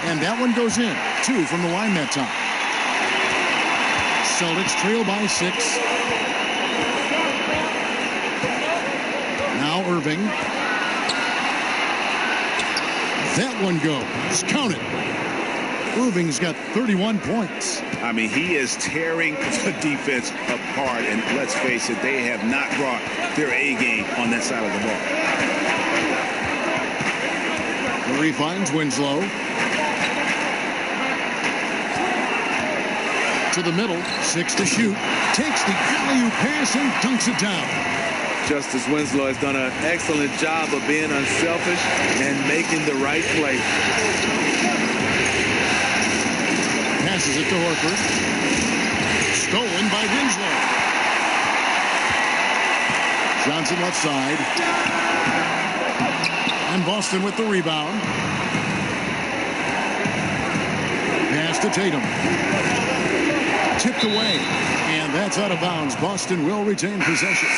And that one goes in. 2 from the line that time. Celtics trail by 6. Now Irving. That one goes. Count it. Irving's got 31 points. I mean, he is tearing the defense apart. And let's face it, they have not brought their A game on that side of the ball. Curry finds Winslow. To the middle. 6 to shoot. Takes the alley-oop pass and dunks it down. Justice Winslow has done an excellent job of being unselfish and making the right play. Passes it to Horford. Stolen by Winslow. Johnson left side. And Boston with the rebound. Pass to Tatum. Tipped away. And that's out of bounds. Boston will retain possession.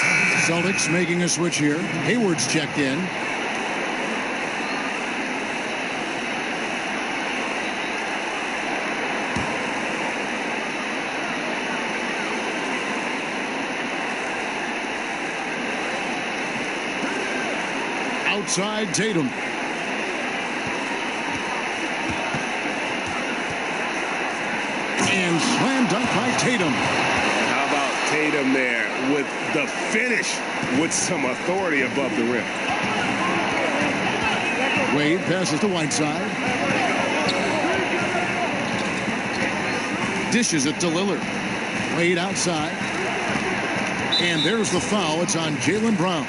Celtics making a switch here. Hayward's checked in. Outside Tatum. And slam dunk by Tatum. How about Tatum there with the finish with some authority above the rim. Wade passes to Whiteside. Dishes it to Lillard. Wade outside. And there's the foul. It's on Jaylen Brown.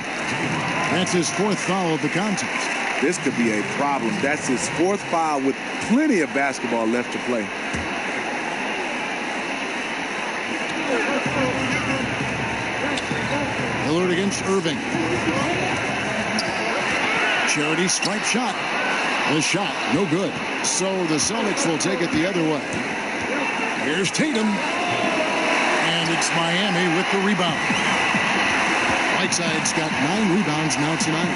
That's his fourth foul of the contest. This could be a problem. That's his fourth foul with plenty of basketball left to play. Lillard against Irving. Charity stripe shot. The shot, no good. So the Celtics will take it the other way. Here's Tatum. And it's Miami with the rebound. Whiteside's got 9 rebounds now tonight.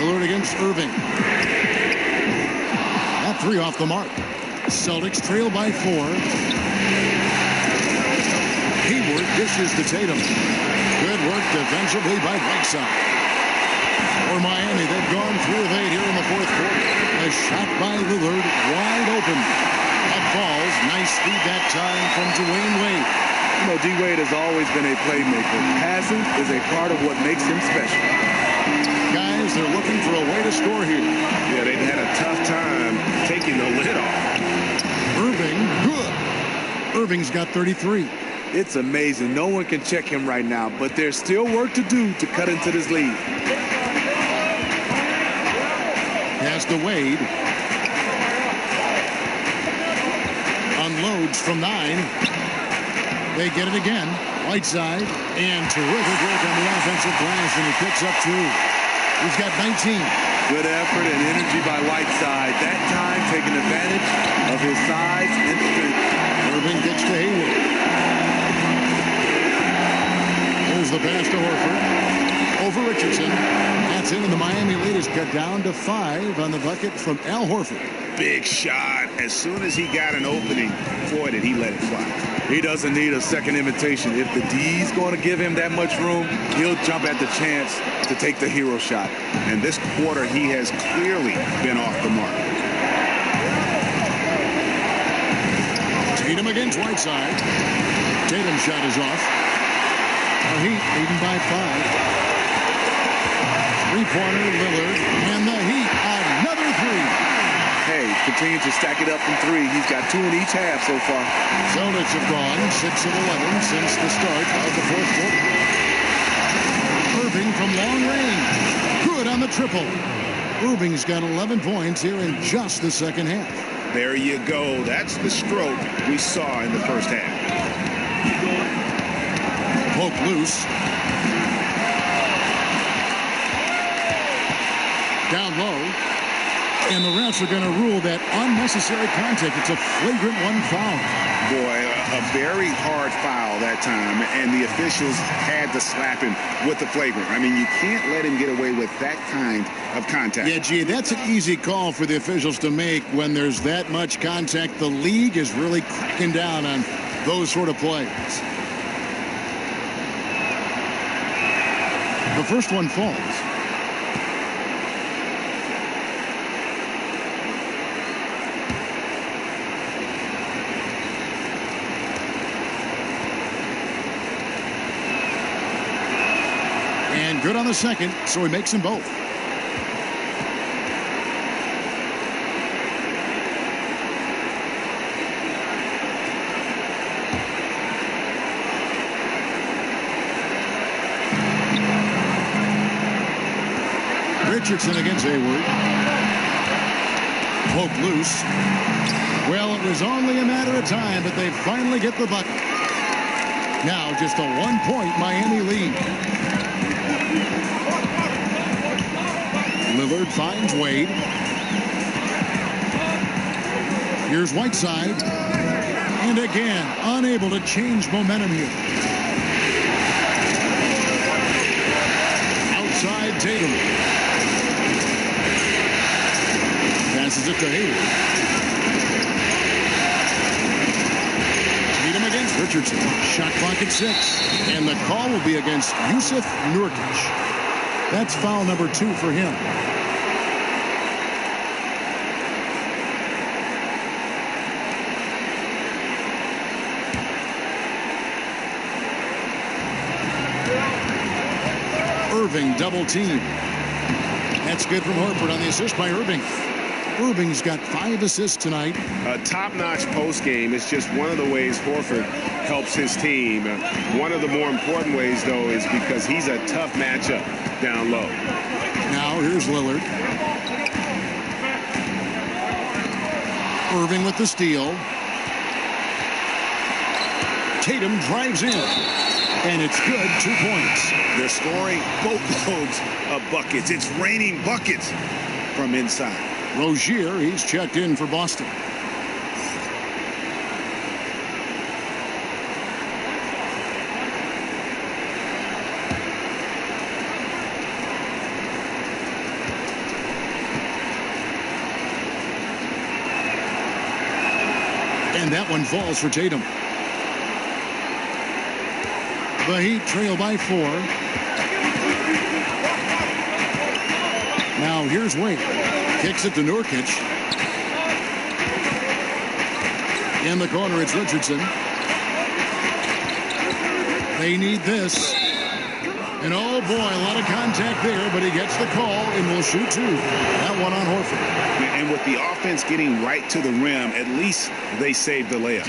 Lillard against Irving. That 3 off the mark. Celtics trail by 4. Hayward dishes to Tatum. Good work defensively by Whiteside. For Miami, they've gone 3 of 8 here in the fourth quarter. A shot by Lillard, wide open. Up falls. Nice speed that time from Dwayne Wade. You know, D. Wade has always been a playmaker. Passing is a part of what makes him special. Guys, they're looking for a way to score here. Yeah, they've had a tough time taking the lid off. Irving, good. Irving's got 33. It's amazing. No one can check him right now, but there's still work to do to cut into this lead. Pass to Wade. Unloads from 9. They get it again. Whiteside. And terrific work on the offensive glass, and he picks up 2. He's got 19. Good effort and energy by Whiteside. That time taking advantage of his size and strength. Irving gets to Hayward. There's the pass to Horford. Over Richardson. That's in, and the Miami lead is cut down to 5 on the bucket from Al Horford. Big shot. As soon as he got an opening for it, he let it fly. He doesn't need a second invitation. If the D's going to give him that much room, he'll jump at the chance to take the hero shot. And this quarter, he has clearly been off the mark. Tatum against Whiteside. Tatum's shot is off. The Heat leading by 5. Three-pointer, Lillard, and the Heat, another 3. Hey, continue to stack it up from 3. He's got 2 in each half so far. Celtics have gone 6 of 11 since the start of the fourth quarter. Irving from long range. Good on the triple. Irving's got 11 points here in just the second half. There you go. That's the stroke we saw in the first half. Poke loose. Down low. And the refs are going to rule that unnecessary contact. It's a flagrant 1 foul. Boy, a very hard foul that time, and the officials had to slap him with the flagrant. I mean, you can't let him get away with that kind of contact. Yeah, gee, that's an easy call for the officials to make when there's that much contact. The league is really cracking down on those sort of plays. The first one falls. And good on the second, so he makes them both. Richardson against Hayward. Poked loose. Well, it was only a matter of time, but they finally get the bucket. Now just a 1-point Miami lead. Lillard finds Wade. Here's Whiteside. And again, unable to change momentum here. Outside Tatum. Passes it to Hayward. Tatum against Richardson. Shot clock at 6. And the call will be against Yusuf Nurkic. That's foul number 2 for him. Irving double team. That's good from Horford on the assist by Irving. Irving's got 5 assists tonight. A top-notch post game is just one of the ways Horford helps his team. One of the more important ways, though, is because he's a tough matchup down low. Now here's Lillard. Irving with the steal. Tatum drives in. And it's good, 2 points. They're scoring boatloads of buckets. It's raining buckets from inside. Rozier, he's checked in for Boston. And that one falls for Tatum. The Heat trail by 4. Now here's Wade. Kicks it to Nurkic. In the corner, it's Richardson. They need this. And oh boy, a lot of contact there, but he gets the call and will shoot 2. That one on Horford. And with the offense getting right to the rim, at least they saved the layup.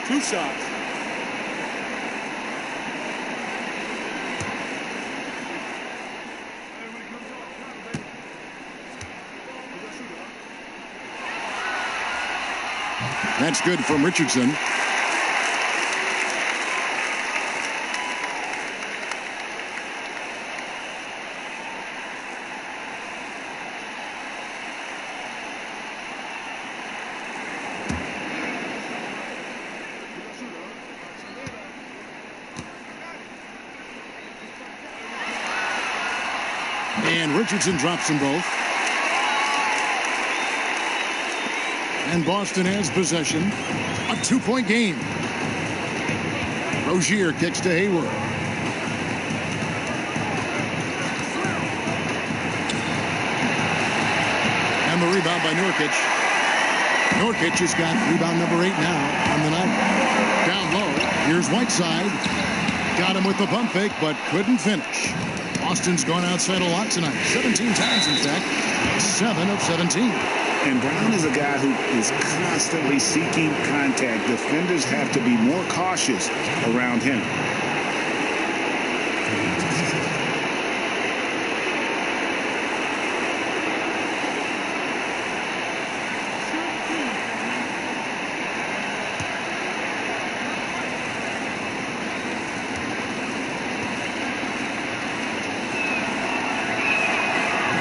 Two shots. That's good from Richardson. And Richardson drops them both. And Boston has possession. A 2-point game. Rozier kicks to Hayward. And the rebound by Nurkic. Nurkic has got rebound number 8 now on the night. Down low. Here's Whiteside. Got him with the pump fake, but couldn't finish. Boston's gone outside a lot tonight. 17 times, in fact. 7 of 17. And Brown is a guy who is constantly seeking contact. Defenders have to be more cautious around him.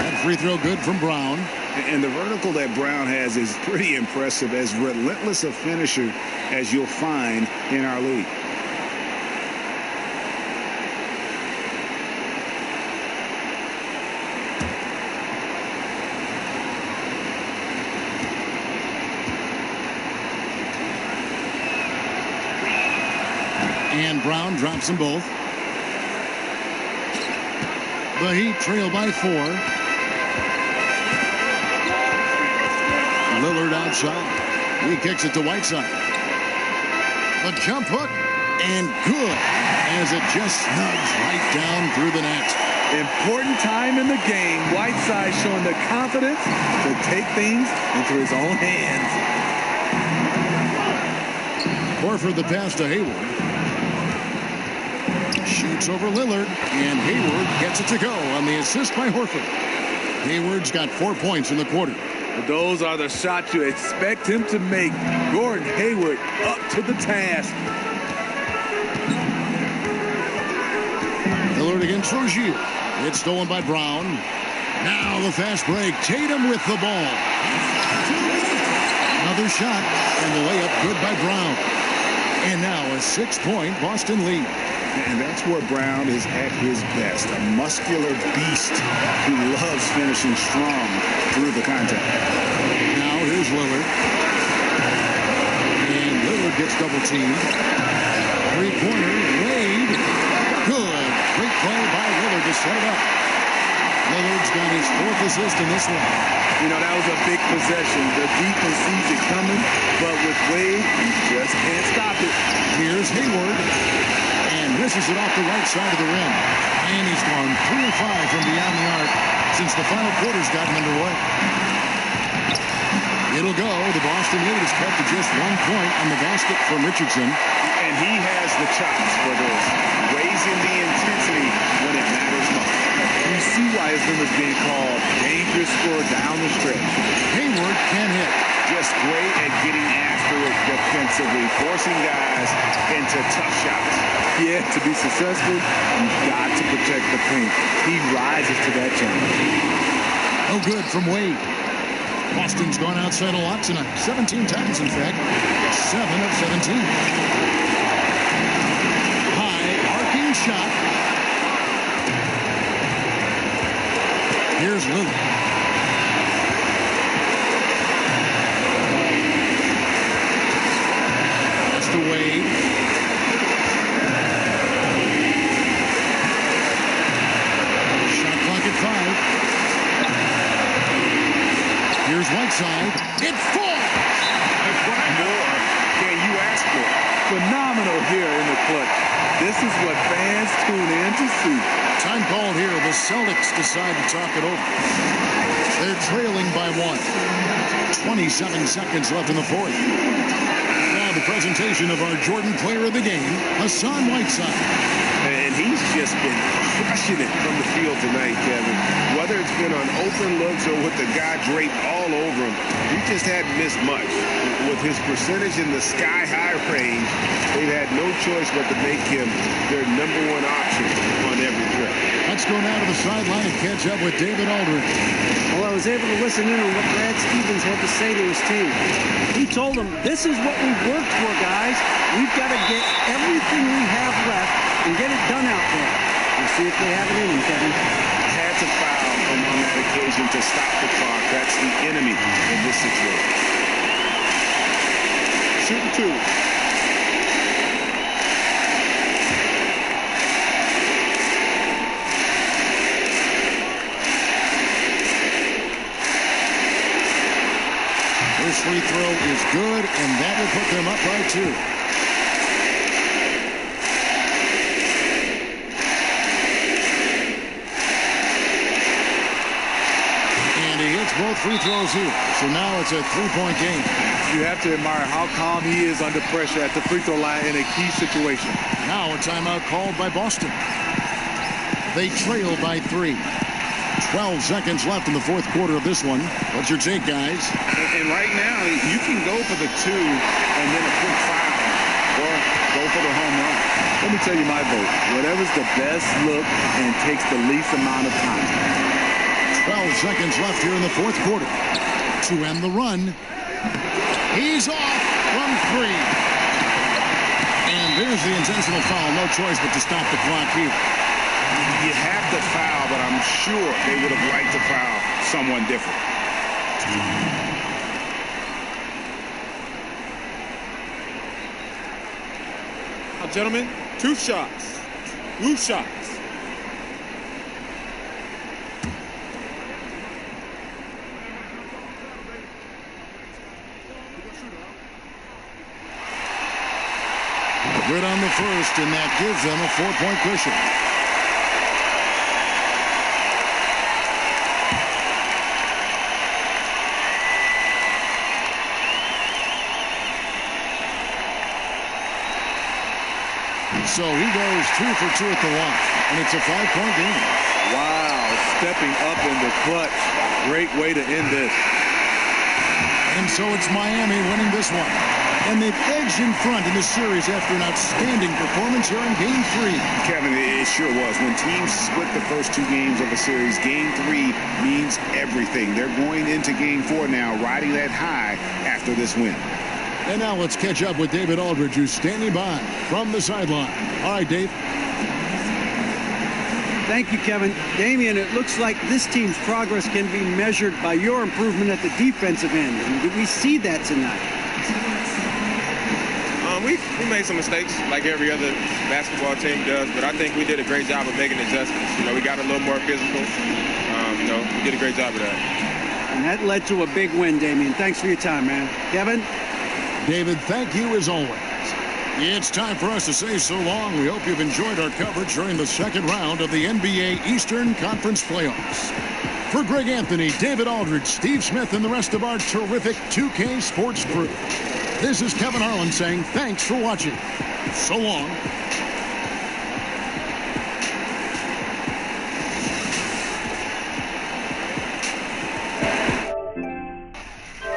That free throw good from Brown. And the vertical that Brown has is pretty impressive, as relentless a finisher as you'll find in our league. And Brown drops them both. The Heat trail by 4. Lillard outside. He kicks it to Whiteside. The jump hook, and good, as it just snugs right down through the net. Important time in the game. Whiteside showing the confidence to take things into his own hands. Horford the pass to Hayward. Shoots over Lillard, and Hayward gets it to go on the assist by Horford. Hayward's got 4 points in the quarter. Those are the shots you expect him to make. Gordon Hayward up to the task. Lillard against Rozier. It's stolen by Brown. Now the fast break. Tatum with the ball. Another shot, and the layup good by Brown. And now a 6-point Boston lead. And that's where Brown is at his best. A muscular beast who loves finishing strong through the contact. Now here's Lillard. And Lillard gets double teamed. Three-pointer, Wade. Good. Great play by Lillard to set it up. Lillard's got his 4th assist in this one. You know, that was a big possession. The defense sees it coming, but with Wade, you just can't stop it. Here's Hayward. And misses it off the right side of the rim. And he's gone 3 of 5 from beyond the arc since the final quarter's gotten underway. It'll go. The Boston lead is cut to just 1 point on the basket from Richardson. And he has the chops for this. Raising the intensity when it matters most. You see why his number's being called dangerous scorer down the stretch. Hayward can hit. Just great at getting after it defensively, forcing guys into tough shots. Yeah, to be successful, you've got to protect the paint. He rises to that challenge. No good from Wade. Boston's gone outside a lot tonight. 17 times, in fact. 7 of 17. High, arcing shot. Here's Lillard. That's to Wade. Shot clock at 5. Here's Whiteside. It falls! What more can you ask for? Phenomenal here in the clutch. This is what fans tune in to see. Time called here. The Celtics decide to talk it over. They're trailing by 1. 27 seconds left in the 4th. Now the presentation of our Jordan Player of the Game, Hassan Whiteside. And he's just been crushing it from the field tonight, Kevin. Whether it's been on open looks or with the guy draped all over him, he just hadn't missed much. With his percentage in the sky-high range, they've had no choice but to make him their #1 option on every trip. Let's go now to the sideline and catch up with David Aldridge. Well, I was able to listen in on what Brad Stevens had to say to his team. He told them, this is what we've worked for, guys. We've got to get everything we have left and get it done out there. We'll see if they have it in them, Kevin. Had to foul on that occasion to stop the clock. That's the enemy in this situation. Shooting 2. This free throw is good, and that will put them up by 2. And he hits both free throws here. So now it's a 3-point game. You have to admire how calm he is under pressure at the free throw line in a key situation. Now a timeout called by Boston. They trail by 3. 12 seconds left in the 4th quarter of this one. What's your take, guys? And right now, you can go for the 2 and then a quick foul, or go for the home run. Let me tell you my vote. Whatever's the best look and takes the least amount of time. 12 seconds left here in the 4th quarter. To end the run. He's off from 3. And there's the intentional foul. No choice but to stop the clock here. You have to foul, but I'm sure they would have liked to foul someone different. Now, gentlemen, 2 shots. 2 shots. Good on the first, and that gives them a 4-point cushion. So he goes 2 for 2 at the line, and it's a 5-point game. Wow, stepping up in the clutch. Great way to end this. And so it's Miami winning this one. And they've edged in front in the series after an outstanding performance here in Game 3. Kevin, it sure was. When teams split the first 2 games of a series, Game 3 means everything. They're going into Game 4 now, riding that high after this win. And now let's catch up with David Aldridge, who's standing by from the sideline. All right, Dave. Thank you, Kevin. Damian, it looks like this team's progress can be measured by your improvement at the defensive end. And did we see that tonight? We made some mistakes like every other basketball team does, but I think we did a great job of making adjustments. We got a little more physical. We did a great job of that. And that led to a big win, Damian. Thanks for your time, man. Kevin? David, thank you as always. It's time for us to say so long. We hope you've enjoyed our coverage during the second round of the NBA Eastern Conference Playoffs. For Greg Anthony, David Aldridge, Steve Smith, and the rest of our terrific 2K Sports crew, this is Kevin Harlan saying thanks for watching. So long.